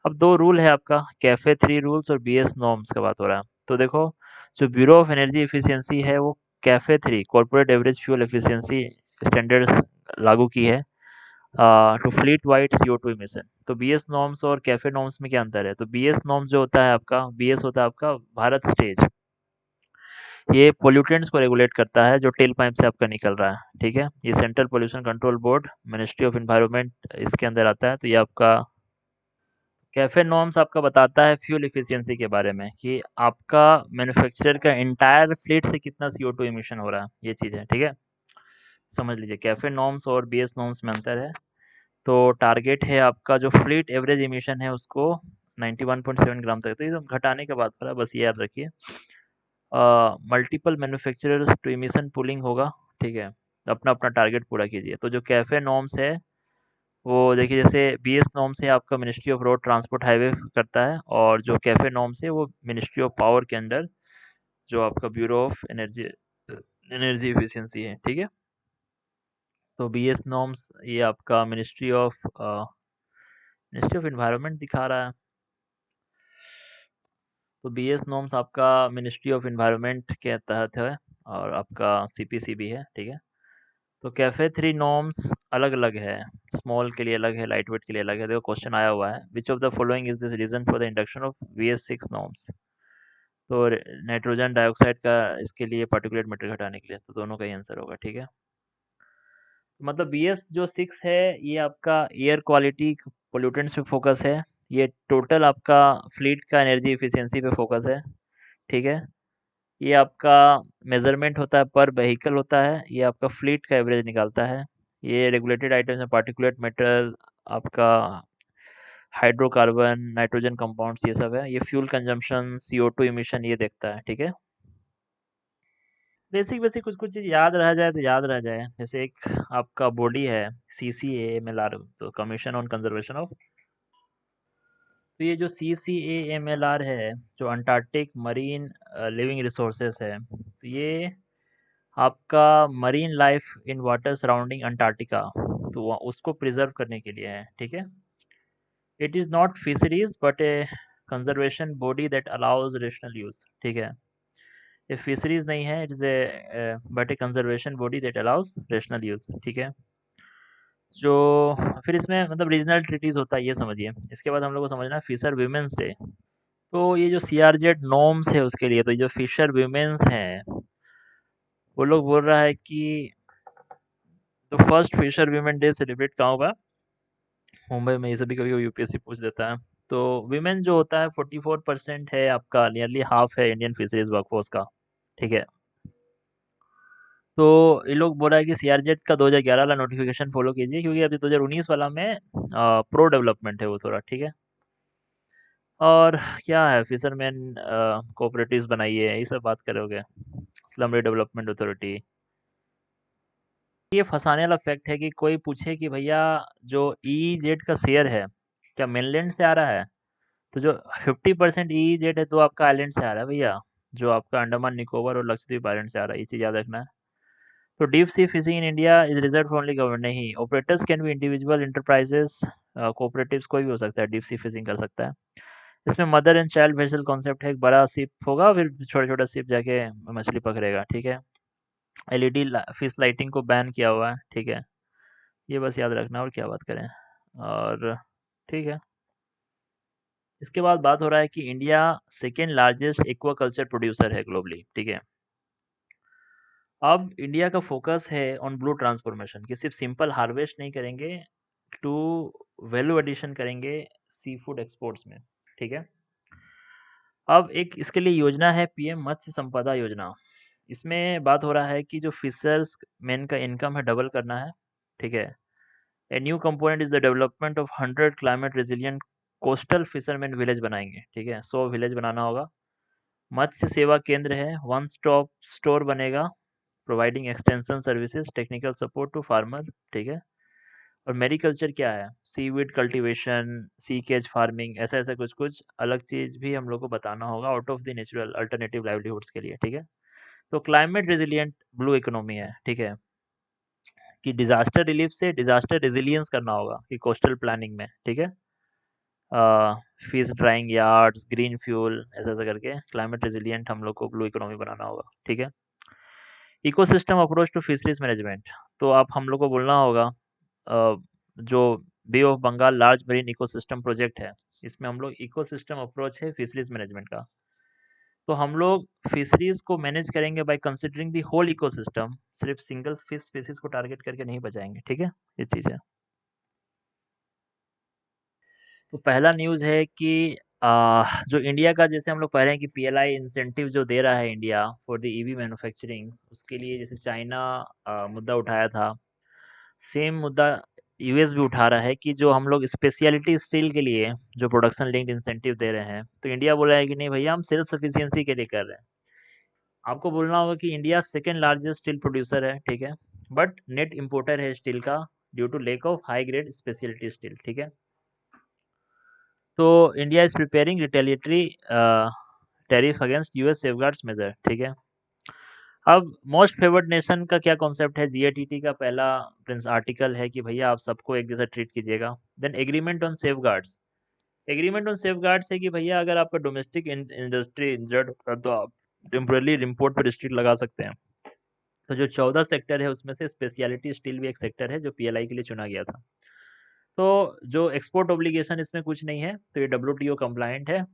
अब दो rule है आपका, कैफे 3 रूल्स और बीएस नॉर्म्स का बात हो रहा है। तो देखो, जो ब्यूरो ऑफ एनर्जी एफिशिएंसी है वो CAFE 3 corporate average fuel efficiency standards लागू की है to fleet wide CO2 emission. तो बीएस नॉर्म्स और कैफे नॉर्म्स में क्या अंतर है, तो बीएस नॉर्म्स जो होता है आपका, बीएस होता है आपका भारत स्टेज, ये पोल्यूटेंट्स को रेगुलेट करता है जो टेल पाइप से आपका निकल रहा है, ठीक है। ये central pollution control board, ministry of environment इसके अंदर आता है। तो ये आपका कैफे नॉर्म्स आपका बताता है फ्यूल एफिशिएंसी के बारे में कि आपका मैन्युफैक्चरर का एंटायर फ्लीट से कितना CO2 इमिशन हो रहा है, ये चीज़ है, ठीक है। समझ लीजिए कैफे नॉर्म्स और बीएस नॉर्म्स में अंतर है। तो टारगेट है आपका जो फ्लीट एवरेज इमिशन है उसको 91.7 ग्राम तक, तो ये तो घटाने का बात कर रहा है, बस ये याद रखिए। Multiple manufacturers to emission pooling होगा, ठीक है। अपना अपना टारगेट पूरा कीजिए। तो जो कैफे नॉर्म्स है वो देखिए, जैसे बीएस नॉर्म्स है आपका ministry of road transport highway करता है, और जो कैफे नॉर्म्स है वो मिनिस्ट्री ऑफ पावर के अंडर जो आपका bureau of energy energy efficiency है, ठीक है। तो बीएस नॉर्म्स ये आपका मिनिस्ट्री ऑफ एनवायरनमेंट दिखा रहा है। तो बीएस नॉर्म्स आपका मिनिस्ट्री ऑफ एनवायरनमेंट के तहत है और आपका सीपीसी भी है, ठीक है। तो कैफे 3 नॉर्म्स अलग अलग है, स्मॉल के लिए अलग है, लाइट वेट के लिए अलग है। देखो क्वेश्चन आया हुआ है, which of the following is this reason for the induction of BS6 norms. तो नाइट्रोजन डाइऑक्साइड का इसके लिए पार्टिकुलेट मैटर घटाने के लिए, तो दोनों का ही आंसर होगा, ठीक है। मतलब BS जो 6 है ये आपका एयर क्वालिटी पोल्यूटेंट्स पे फोकस है, ये टोटल आपका फ्लीट का एनर्जी एफिशिएंसी पे फोकस है, ठीक है। ये आपका मेजरमेंट होता है पर व्हीकल होता है, ये आपका फ्लीट का एवरेज निकालता है। ये रेगुलेटेड आइटम्स में पार्टिकुलेट मैटर आपका हाइड्रोकार्बन नाइट्रोजन कंपाउंड्स ये सब है। ये फ्यूल कंजम्पशन CO2 इमिशन ये देखता है, ठीक है। बेसिक बेसिक कुछ कुछ चीज़ याद रह जाए तो याद रह जाए, जैसे एक आपका बॉडी है CCAMLR, तो कमीशन ऑन कंजर्वेशन ऑफ, तो ये जो CCAMLR है जो अंटार्कटिक मरीन लिविंग रिसोर्सेस है, तो ये आपका marine life in water surrounding Antarctica, तो उसको प्रिजर्व करने के लिए है, ठीक है। It is not fisheries but A conservation body that allows rational use, ठीक है। ये फिशरीज नहीं है, it is a but A conservation body that allows rational use, ठीक है। जो फिर इसमें मतलब रीजनल ट्रीटीज होता है, ये समझिए। इसके बाद हम लोग को समझना है फिशर वीमेंस डे। तो ये जो CRZ नॉर्म्स है उसके लिए, तो ये जो फिशर वीमेंस हैं वो लोग बोल रहा है कि तो first fisher women day celebrate कहाँ होगा, मुंबई में ये सभी कभी कभी यूपीएससी पूछ देता है। तो विमेन जो होता है 44% है आपका, नियरली हाफ है इंडियन फिशरीज वर्कफोर्स का। ठीक है। तो ये लोग बोल रहा है कि सीआरजेड का 2011 वाला नोटिफिकेशन फॉलो कीजिए, क्योंकि अभी 2019 वाला में प्रो डेवलपमेंट है वो थोड़ा। ठीक है। और क्या है, फिशरमैन कोऑपरेटिव्स बनाइए, ये सब बात करोगे। Slum development authority. ये फंसाने वाला फैक्ट है कि कोई पूछे कि भैया जो ईजेड का शेयर है क्या मेनलैंड से आ रहा है, तो जो 50% ईजेड है तो आपका आइलैंड से आ रहा है भैया, जो आपका अंडमान निकोबार और लक्षद्वीप आइलैंड से आ रहा है, ये चीज़ याद रखना है। तो deep sea fishing in India is reserve for only government, नहीं, operators can be individual enterprises, cooperatives कोई भी हो सकता है डीप सी फिशिंग कर सकता है। इसमें mother and child vessel concept है, एक बड़ा शिप होगा फिर छोटा छोटा शिप जाके मछली पकड़ेगा। ठीक है। एलईडी फिश लाइटिंग को बैन किया हुआ है। ठीक है। ये बस याद रखना, और क्या बात करें। और ठीक है। इसके बाद बात हो रहा है कि India second largest aquaculture producer है ग्लोबली। ठीक है। अब इंडिया का फोकस है ऑन ब्लू ट्रांसफॉर्मेशन, कि सिर्फ सिंपल हार्वेस्ट नहीं करेंगे, टू वैल्यू एडिशन करेंगे सी फूड एक्सपोर्ट्स में। ठीक है। अब एक इसके लिए योजना है पीएम मत्स्य संपदा योजना। इसमें बात हो रहा है कि जो फिशर्स मैन का इनकम है डबल करना है। ठीक है। A new component is the development of 100 climate resilient coastal fisherman village बनाएंगे। ठीक है। 100 विलेज बनाना होगा। मत्स्य सेवा केंद्र है, वन स्टॉप स्टोर बनेगा, providing extension services, technical support to farmer. ठीक है। और मेरीकल्चर क्या है, seaweed cultivation, sea cage farming, ऐसा ऐसा कुछ कुछ अलग चीज भी हम लोग को बताना होगा out of the natural alternative livelihoods के लिए। ठीक है। तो क्लाइमेट रेजिलियंट ब्लू इकोनॉमी है। ठीक है। कि डिजास्टर रिलीफ से डिजास्टर रेजिलियंस करना होगा, कि कोस्टल प्लानिंग में। ठीक है। Fish drawing yards, green fuel, ऐसा ऐसा करके क्लाइमेट रेजिलियंट हम लोग को ब्लू इकोनॉमी बनाना होगा। ठीक है। Ecosystem approach to fisheries management, तो आप हम लोग को बोलना होगा जो bay of Bengal large marine ecosystem project है, इसमें हम लोग इकोसिस्टम अप्रोच है फिशरीज मैनेजमेंट का। तो हम लोग फिशरीज को मैनेज करेंगे by considering the whole ecosystem, सिर्फ सिंगल फिश स्पीसीज को टारगेट करके नहीं बचाएंगे। ठीक है। ये चीज़ है। तो पहला न्यूज़ है कि जो इंडिया का, जैसे हम लोग पढ़ रहे हैं कि पीएलआई इंसेंटिव जो दे रहा है India for the EV manufacturing, उसके लिए जैसे चाइना मुद्दा उठाया था, सेम मुद्दा यूएस भी उठा रहा है कि जो हम लोग स्पेशलिटी स्टील के लिए जो प्रोडक्शन लिंक्ड इंसेंटिव दे रहे हैं, तो इंडिया बोला है कि नहीं भैया, हम सेल्फ सफिशिएंसी के लिए कर रहे हैं। आपको बोलना होगा कि India second largest steel producer है। ठीक है। बट नेट इंपोर्टर है स्टील का, due to lack of high grade speciality steel. ठीक है। तो India is preparing retaliatory tariff against US safeguards measure. ठीक है। अब मोस्ट फेवर्ड नेशन का क्या कॉन्सेप्ट है, जीएटीटी का पहला प्रिंस आर्टिकल है कि भैया आप सबको एक जैसा ट्रीट कीजिएगा। Then agreement on safeguards, agreement on safeguards है कि भैया अगर आपका डोमेस्टिक इंडस्ट्री इंजर्ड होता है तो आप टेम्परली इम्पोर्ट पर रिस्ट्रिक्ट लगा सकते हैं। तो जो 14 सेक्टर है उसमें से स्पेशलिटी स्टील भी एक सेक्टर है जो पीएलआई के लिए चुना गया था। तो जो एक्सपोर्ट ऑब्लिगेशन इसमें कुछ नहीं है, तो ये डब्ल्यूटीओ कंप्लायंट है।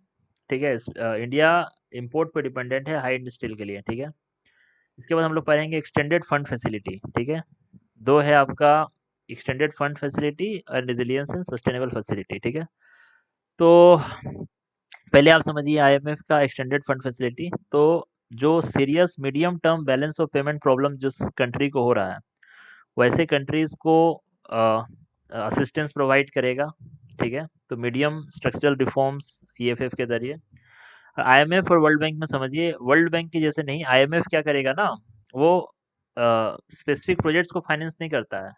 ठीक है। इंडिया इंपोर्ट पे डिपेंडेंट है हाई एंड स्टील के लिए। ठीक है। इसके बाद हम लोग पढ़ेंगे एक्सटेंडेड फंड फैसिलिटी। ठीक है। दो है आपका, एक्सटेंडेड फंड फैसिलिटी और रेजिलियंस एंड सस्टेनेबल फैसिलिटी। ठीक है। तो पहले आप समझिए आईएमएफ का एक्सटेंडेड फंड फैसिलिटी, तो जो serious medium term balance of payment problem जिस कंट्री को हो रहा है, वैसे कंट्रीज को असिस्टेंस प्रोवाइड करेगा। ठीक है। तो मीडियम स्ट्रक्चरल रिफॉर्म्स ईएफएफ के जरिए। आईएमएफ और वर्ल्ड बैंक में समझिए, वर्ल्ड बैंक की जैसे नहीं, आईएमएफ क्या करेगा ना, वो स्पेसिफिक प्रोजेक्ट्स को फाइनेंस नहीं करता है,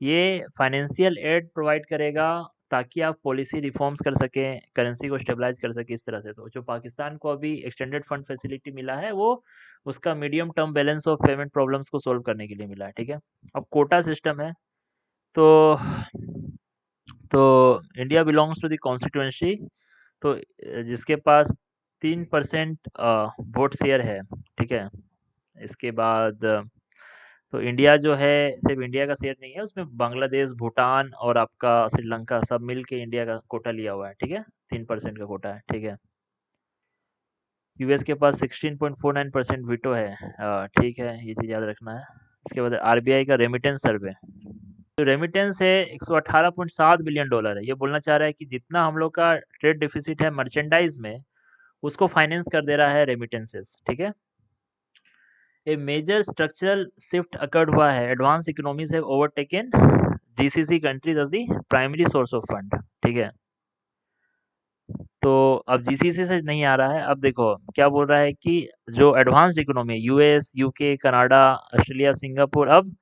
ये फाइनेंशियल एड प्रोवाइड करेगा ताकि आप पॉलिसी रिफॉर्म्स कर सकें, करेंसी को स्टेबलाइज कर सकें, इस तरह से। तो जो पाकिस्तान को अभी एक्सटेंडेड फंड फैसिलिटी मिला है, वो उसका medium term balance of payment problems को सोल्व करने के लिए मिला है। ठीक है। अब कोटा सिस्टम है, तो तो India belongs to the constituency, तो जिसके पास 3% वोट शेयर है। ठीक है। इसके बाद तो इंडिया जो है, सिर्फ इंडिया का शेयर नहीं है उसमें, बांग्लादेश, भूटान और आपका श्रीलंका सब मिल के इंडिया का कोटा लिया हुआ है। ठीक है। 3% का कोटा है। ठीक है। यूएस के पास 16.49% वीटो है। ठीक है, ये चीज़ याद रखना है। इसके बाद आरबीआई का रेमिटेंस सर्वे, जो रेमिटेंस है $118.7 बिलियन है। ये बोलना चाह रहा है कि जितना हम लोग का ट्रेड डेफिसिट है मर्चेंडाइज में, उसको फाइनेंस कर दे रहा है रेमिटेंसेस। ठीक है। A major structural shift occurred हुआ है, advance economies have overtaken GCC countries as the primary source of fund. ठीक है। तो अब जीसीसी से नहीं आ रहा है। अब देखो क्या बोल रहा है कि जो एडवांस्ड इकोनॉमी है, US, UK, Canada, Australia, Singapore, अब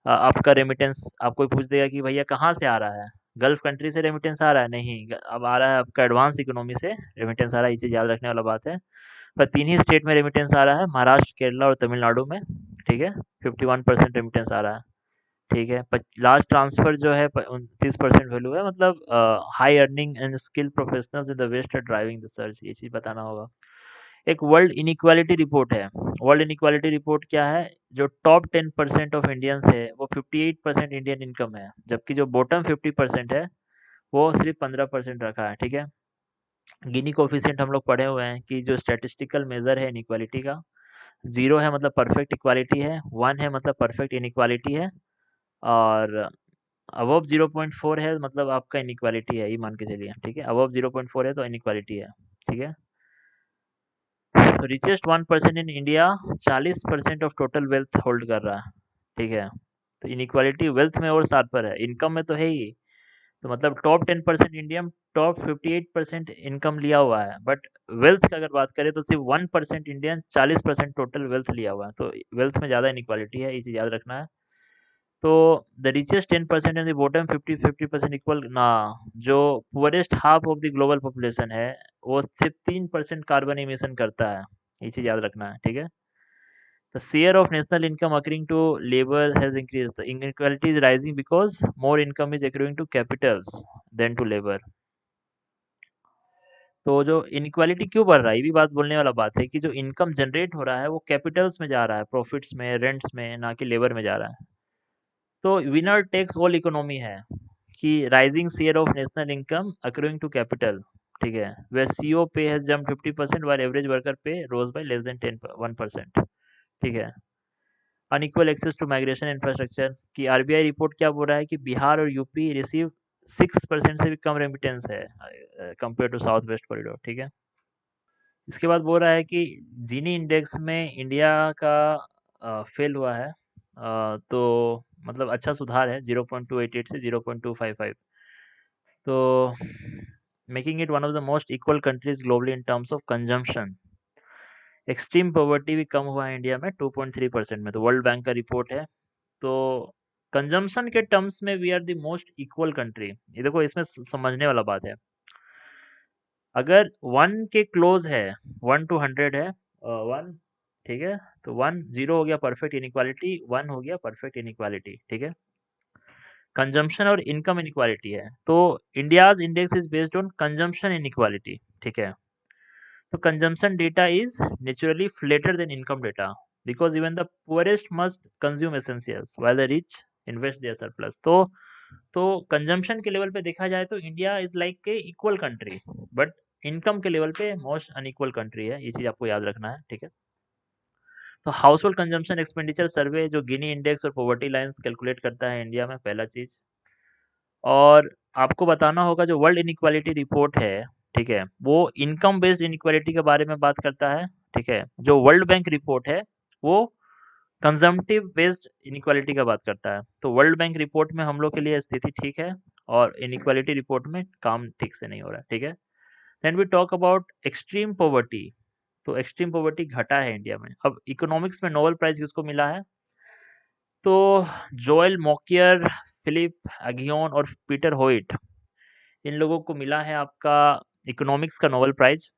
आपका रेमिटेंस आपको पूछ देगा कि भैया कहाँ से आ रहा है, गल्फ कंट्री से रेमिटेंस आ रहा है? नहीं, अब आ रहा है आपका एडवांस इकोनॉमी से रेमिटेंस आ रहा है। ये चीज़ याद रखने वाला बात है। पर 3 ही स्टेट में रेमिटेंस आ रहा है, महाराष्ट्र, केरला और तमिलनाडु में। ठीक है। 51% रेमिटेंस आ रहा है। ठीक है। लार्ज ट्रांसफर जो है 29% वैल्यू है, मतलब high earning and skill professionals in the West are driving the search. ये चीज़ बताना होगा। एक वर्ल्ड इनइक्वालिटी रिपोर्ट है। वर्ल्ड इनइक्वालिटी रिपोर्ट क्या है? जो टॉप 10% ऑफ इंडियंस है वो 58% इंडियन इनकम है, जबकि जो बॉटम 50% है वो सिर्फ 15% रखा है। ठीक है। गिनी कोफिशिएंट हम लोग पढ़े हुए हैं कि जो स्टैटिस्टिकल मेजर है इनइक्वालिटी का, 0 है मतलब परफेक्ट इक्वालिटी है, 1 है मतलब परफेक्ट इनइक्वालिटी है, और अबव 0.4 है मतलब आपका इनइक्वालिटी है, ये मान के चलिए। ठीक है। अबव 0.4 है तो इनइक्वालिटी है। ठीक है। तो richest 1% in India 40% of total wealth hold कर रहा है। ठीक है। तो इनइक्वालिटी वेल्थ में और सात पर है, इनकम में तो है ही। तो मतलब टॉप 10% इंडिया टॉप 58% इनकम लिया हुआ है, बट वेल्थ की अगर बात करें तो सिर्फ 1% इंडियन 40% टोटल वेल्थ लिया हुआ है। तो वेल्थ में ज़्यादा इनइक्वालिटी है, ये चीज़ याद रखना है। तो the richest 10% and the bottom 50% equal ना, जो poorest half of the global population है वो सिर्फ 3% कार्बन इमिशन करता है। ये चीज़ याद रखना है। ठीक है। The share of national income accruing to labor has increased. The inequality is rising because more income is accruing to capitals than to labor. तो जो इनइक्वालिटी क्यों बढ़ रहा है, ये भी बात बोलने वाला बात है कि जो इनकम जनरेट हो रहा है वो कैपिटल्स में जा रहा है, प्रॉफिट्स में, रेंट्स में, ना कि लेबर में जा रहा है। तो विनर टेक्स ऑल इकोनॉमी है कि rising share of national income accruing to capital. ठीक है। Where CEO pay has jump 50% while average worker pay rose by less than 1%। ठीक है। Unequal access to migration infrastructure की आरबीआई रिपोर्ट क्या बोल रहा है कि बिहार और यूपी रिसीव 6% से भी कम रेमिटेंस है compare to south west corridor. ठीक है। इसके बाद बोल रहा है कि जीनी इंडेक्स में इंडिया का फेल हुआ है, तो मतलब अच्छा सुधार है 0.288 से 0.255। तो making it one of the most equal countries globally in terms of consumption. Extreme poverty भी कम हुआ है इंडिया में 2.3% में, तो वर्ल्ड बैंक का रिपोर्ट है। तो कंजम्पशन के टर्म्स में we are the most equal country. ये देखो इसमें समझने वाला बात है, अगर 1 के क्लोज है, 1 to 100 है, 1, ठीक है, तो 1 0 हो गया परफेक्ट इनइक्वालिटी, 1 हो गया परफेक्ट इनइक्वालिटी। ठीक है। कंजम्पशन और इनकम इनइक्वालिटी है, तो India's index is based on consumption inequality. ठीक है। तो consumption data is naturally flatter than income data because even the poorest must consume essentials while the rich invest their surplus. तो consumption के level पे देखा जाए तो India is like a equal country, but income के level पे most unequal country है। ये चीज आपको याद रखना है। ठीक है। तो हाउस होल्ड कंजम्पशन एक्सपेंडिचर सर्वे जो गिनी इंडेक्स और पॉवर्टी लाइंस कैलकुलेट करता है इंडिया में, पहला चीज। और आपको बताना होगा जो वर्ल्ड इनइक्वालिटी रिपोर्ट है, ठीक है, वो इनकम बेस्ड इनइक्वालिटी के बारे में बात करता है। ठीक है। जो वर्ल्ड बैंक रिपोर्ट है वो कंजम्पटिव बेस्ड इनइक्वालिटी का बात करता है। तो वर्ल्ड बैंक रिपोर्ट में हम लोग के लिए स्थिति ठीक है और इनइक्वालिटी रिपोर्ट में काम ठीक से नहीं हो रहा है। ठीक है। Then we talk about extreme poverty. तो एक्सट्रीम पॉवर्टी घटा है इंडिया में। अब इकोनॉमिक्स में नोबेल प्राइज किसको मिला है? तो जोएल मोकियर, फिलिप अगियोन और पीटर होइट, इन लोगों को मिला है आपका इकोनॉमिक्स का नोबेल प्राइज।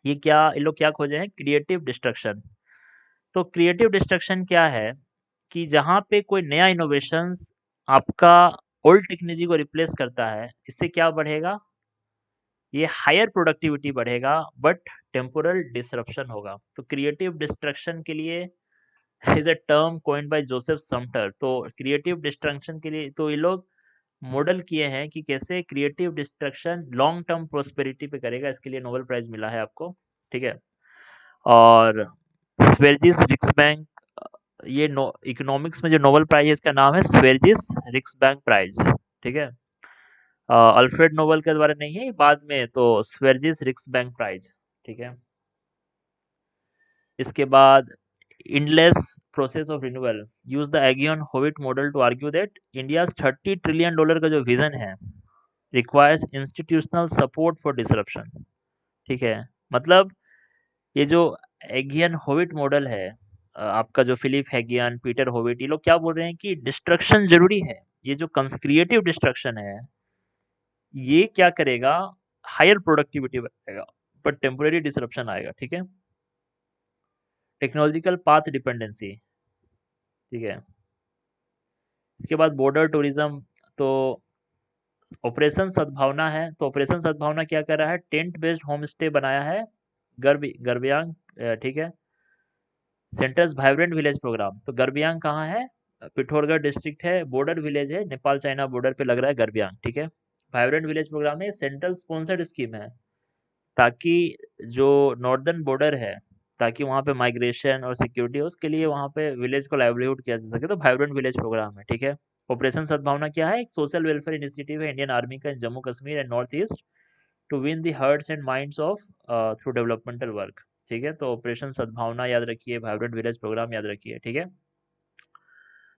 इन लोग क्या खोजे हैं? Creative destruction. तो क्रिएटिव डिस्ट्रक्शन क्या है कि जहाँ पे कोई नया इनोवेशंस आपका ओल्ड टेक्नोलॉजी को रिप्लेस करता है, इससे क्या बढ़ेगा? ये हायर प्रोडक्टिविटी बढ़ेगा, बट टेम्पोरल डिसरप्शन होगा। तो क्रिएटिव डिस्ट्रक्शन के लिए is a term coined by Joseph Schumpeter. तो क्रिएटिव डिस्ट्रक्शन के लिए तो ये लोग मॉडल किए हैं कि कैसे creative destruction long term prosperity पे करेगा, इसके लिए नोबेल प्राइज मिला है आपको। ठीक है। और स्वेरिजिस रिक्सबैंक ये इकोनॉमिक्स में जो नोबेल प्राइज है इसका नाम है स्वेर्जिस रिक्सबैंक प्राइज, ठीक है। अल्फ्रेड नोबेल के द्वारा नहीं है, ये बाद में, तो स्वेर्जिस रिक्सबैंक प्राइज, ठीक है। इसके बाद endless process of renewal, use the Agion-Howitt model to argue that India's $30 trillion का जो विजन है requires institutional support for disruption, ठीक है। मतलब ये जो एगियन होविट मॉडल है, आपका जो फिलिप हैगियन, पीटर होविट, ये लोग क्या बोल रहे हैं कि डिस्ट्रक्शन जरूरी है। ये जो क्रिएटिव डिस्ट्रक्शन है, ये क्या करेगा, हायर प्रोडक्टिविटी बढ़ाएगा, पर टेम्पररी डिसरप्शन आएगा, ठीक है। टेक्नोलॉजिकल पाथ डिपेंडेंसी, ठीक है। इसके बाद बॉर्डर टूरिज्म, तो ऑपरेशन सद्भावना है, तो ऑपरेशन सद्भावना क्या कर रहा है, टेंट बेस्ड होम स्टे बनाया है गर्भयांग, ठीक है। सेंटर्स वाइब्रेंट विलेज प्रोग्राम, तो गर्भयांग कहाँ है, पिथौरगढ़ डिस्ट्रिक्ट है, बॉर्डर विलेज है, नेपाल चाइना बॉर्डर पे लग रहा है गर्भयांग, ठीक है। वाइब्रेंट विलेज प्रोग्राम है, सेंट्रल स्पॉन्सर्ड स्कीम है, ताकि जो नॉर्दर्न बॉर्डर है, ताकि वहाँ पे माइग्रेशन और सिक्योरिटी हो, उसके लिए वहाँ पे विलेज को लाइवलीहुड किया जा सके, तो वाइब्रेंट विलेज प्रोग्राम है, ठीक है। ऑपरेशन सद्भावना क्या है, एक सोशल वेलफेयर इनिशिएटिव है इंडियन आर्मी का in Jammu Kashmir and North East to win the hearts and minds of through developmental work, ठीक है। तो ऑपरेशन सद्भावना याद रखिए, वाइब्रेंट विलेज प्रोग्राम याद रखिए, ठीक है।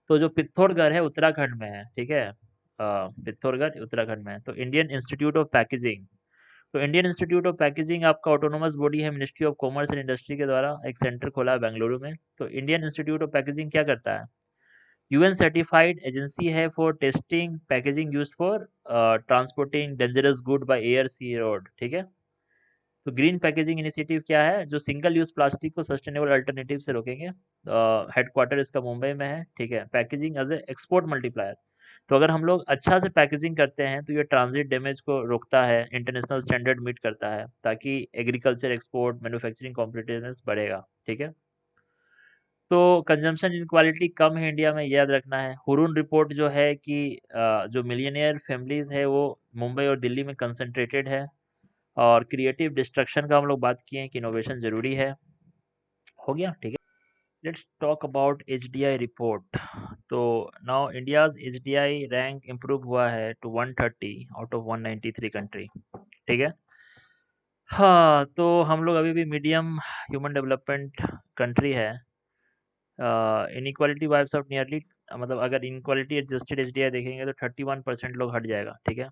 तो जो पिथौरगढ़ है उत्तराखंड में है, ठीक है। पिथौरगढ़ उत्तराखंड में है। तो इंडियन इंस्टीट्यूट ऑफ पैकेजिंग, तो इंडियन इंस्टीट्यूट ऑफ पैकेजिंग आपका ऑटोनोमस बॉडी है, ministry of commerce and industry के द्वारा एक सेंटर खोला है बेंगलुरु में। तो इंडियन इंस्टीट्यूट ऑफ पैकेजिंग क्या करता है, यूएन सर्टिफाइड एजेंसी है for testing packaging used for transporting dangerous good by air sea road, ठीक है। तो ग्रीन पैकेजिंग इनिशिएटिव क्या है, जो सिंगल यूज प्लास्टिक को सस्टेनेबल अल्टरनेटिव से रोकेंगे। हेडक्वार्टर इसका मुंबई में है, ठीक है। Packaging as a export multiplier, तो अगर हम लोग अच्छा से पैकेजिंग करते हैं तो ये ट्रांजिट डैमेज को रोकता है, इंटरनेशनल स्टैंडर्ड मीट करता है, ताकि एग्रीकल्चर एक्सपोर्ट मैन्युफैक्चरिंग कॉम्पिटिटिवनेस बढ़ेगा, ठीक है। तो कंजम्पशन इनक्वालिटी कम है इंडिया में, ये याद रखना है। हुरून रिपोर्ट जो है कि जो मिलियनियर फैमिलीज है वो मुंबई और दिल्ली में कंसंट्रेटेड है। और क्रिएटिव डिस्ट्रक्शन का हम लोग बात किए कि इनोवेशन जरूरी है, हो गया, ठीक है। Let's talk about HDI report. तो now India's HDI rank improve हुआ है टू 130 आउट ऑफ 193 कंट्री, ठीक है। हाँ, तो हम लोग अभी भी मीडियम ह्यूमन डेवलपमेंट कंट्री है। इनइक्वालिटी वाइप्स आउट नियरली, मतलब अगर इनइक्वालिटी एडजस्टेड एचडीआई देखेंगे तो 31% लोग हट जाएगा, ठीक है।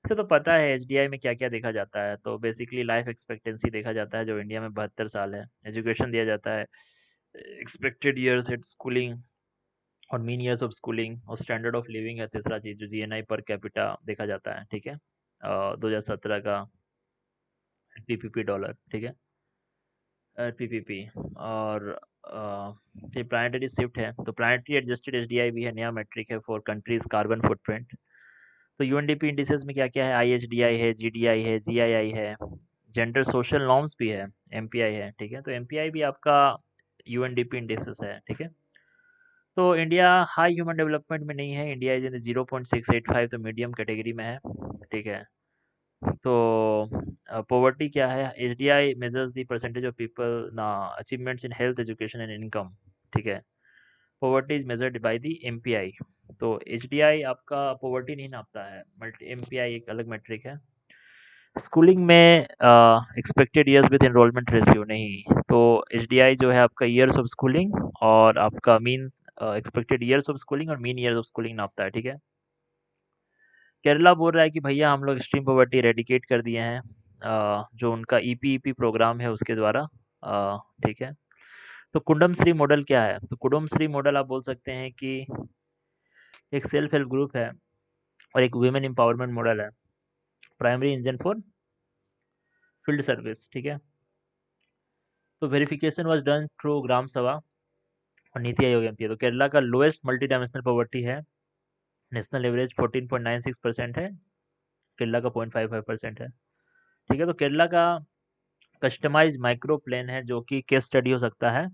इसे तो पता है एचडीआई में क्या क्या देखा जाता है, तो बेसिकली लाइफ एक्सपेक्टेंसी देखा जाता है, जो इंडिया में 72 साल है। एजुकेशन दिया जाता है, एक्सपेक्टेड ईयर्स एट स्कूलिंग और मीन ईयर्स ऑफ स्कूलिंग, और स्टैंडर्ड ऑफ लिविंग है तीसरा चीज, जो जीएनआई पर कैपिटा देखा जाता है, ठीक है। 2017 का पीपीपी डॉलर, ठीक है, पीपीपी। और ये प्लानिटरी शिफ्ट है, तो प्लानिटरी एडजस्टेड एचडीआई भी है, नया मेट्रिक है फॉर कंट्रीज कार्बन फुटप्रिंट। तो यूएनडीपी इंडिसेस में क्या क्या है, आईएचडीआई है, जीडीआई है, जीआईआई है, जेंडर सोशल नॉर्म्स भी है, एमपीआई है, ठीक है। तो एमपीआई भी आपका यूएनडीपी इंडिसेस है, ठीक है। तो इंडिया हाई ह्यूमन डेवलपमेंट में नहीं है, इंडिया इज इन 0.685, तो मीडियम कैटेगरी में है, ठीक है। तो पॉवर्टी क्या है, HDI measures the percentage of people ना achievements in health education and income, ठीक है। Poverty is measured by the MPI, तो एचडीआई आपका पॉवर्टी नहीं नापता है, बट एमपीआई एक अलग मेट्रिक है। स्कूलिंग में expected years with enrolment ratio नहीं, तो एचडीआई जो है आपका ईयर्स ऑफ स्कूलिंग और आपका mean expected years of schooling और मीन ईयर्स ऑफ स्कूलिंग नापता है, ठीक है। केरला बोल रहा है कि भैया हम लोग एक्सट्रीम पॉवर्टी रेडिकेट कर दिए हैं, जो उनका ईपीईपी प्रोग्राम है उसके द्वारा, ठीक है। तो कुंडम श्री मॉडल क्या है, तो कुडुम श्री मॉडल आप बोल सकते हैं कि एक सेल्फ हेल्प ग्रुप है और एक वुमेन एम्पावरमेंट मॉडल है, primary engine for field service, ठीक है। तो वेरिफिकेशन वाज डन थ्रू ग्राम सभा और नीति आयोग एमपी, तो केरला का लोएस्ट मल्टी डायमेंशनल पॉवर्टी है, नेशनल एवरेज 14.96% है, केरला का 0.55% है, ठीक है। तो केरला का कस्टमाइज माइक्रो प्लान है, जो कि केस स्टडी हो सकता है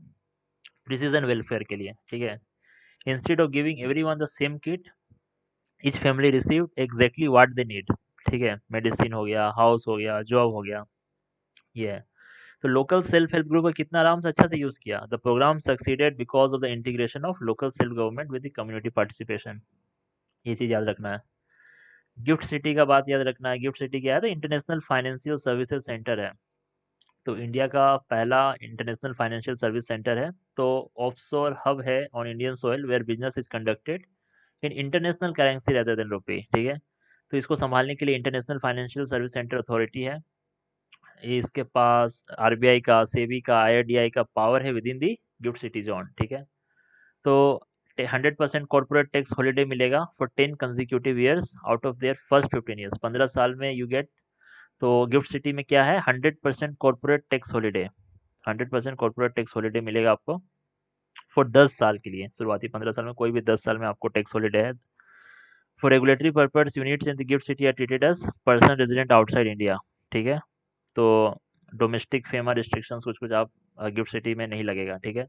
प्रिसीजन वेलफेयर के लिए, ठीक है। Instead of giving everyone the same kit, each family receive exactly what they need, ठीक है। मेडिसिन हो गया, हाउस हो गया, जॉब हो गया, ये है। तो लोकल सेल्फ हेल्प ग्रुप का कितना आराम से अच्छा से यूज़ किया। The programme succeeded because of the integration of local self government with the community participation. ये चीज़ याद रखना है। गिफ्ट सिटी का बात याद रखना है। गिफ्ट सिटी क्या है? तो इंटरनेशनल फाइनेंशियल सर्विसेज सेंटर है। तो इंडिया का पहला इंटरनेशनल फाइनेंशियल सर्विस सेंटर है। तो ऑफशोर हब है on Indian soil where business is conducted in international currency rather than rupee. ठीक है, तो इसको संभालने के लिए international financial service centre authority है। इसके पास आरबीआई का, सेबी का, आईआरडीआई का पावर है with in the gift city zone. ठीक है, तो 100% कॉर्पोरेट टैक्स हॉलीडे मिलेगा for 10 consecutive years out of their first 15 years. 15 साल में यू गेट। तो गिफ्ट सिटी में क्या है? 100% corporate tax holiday. 100% corporate tax holiday मिलेगा आपको फॉर 10 साल के लिए। शुरुआती 15 साल में, कोई भी 10 साल में आपको टैक्स हॉलीडे है। For regulatory purpose units in the GIFT city are treated as person resident outside India. ठीक है, तो डोमेस्टिक फेमा रिस्ट्रिक्शंस कुछ कुछ आप गिफ्ट सिटी में नहीं लगेगा। ठीक है,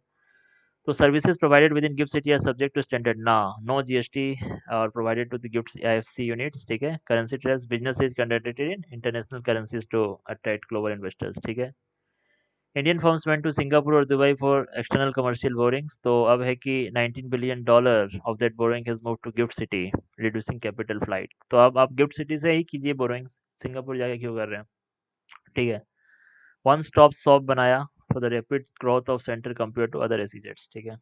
तो services provided within GIFT city are subject to standard ना। नो जीएसटी और provided to the GIFT IFC units. ठीक है, currency trades business is conducted in international currencies to attract global investors. ठीक है, Indian firms went to Singapore और Dubai for external commercial borrowings. तो अब है कि $19 billion of that borrowing has move to GIFT City, reducing capital flight. तो अब आप गिफ्ट सिटी से ही कीजिए बोरोइंग्स, सिंगापुर जाके क्यों कर रहे हैं। ठीक है, वन स्टॉप शॉप बनाया for the rapid growth of centre compare to other एसीजेट्स। ठीक है,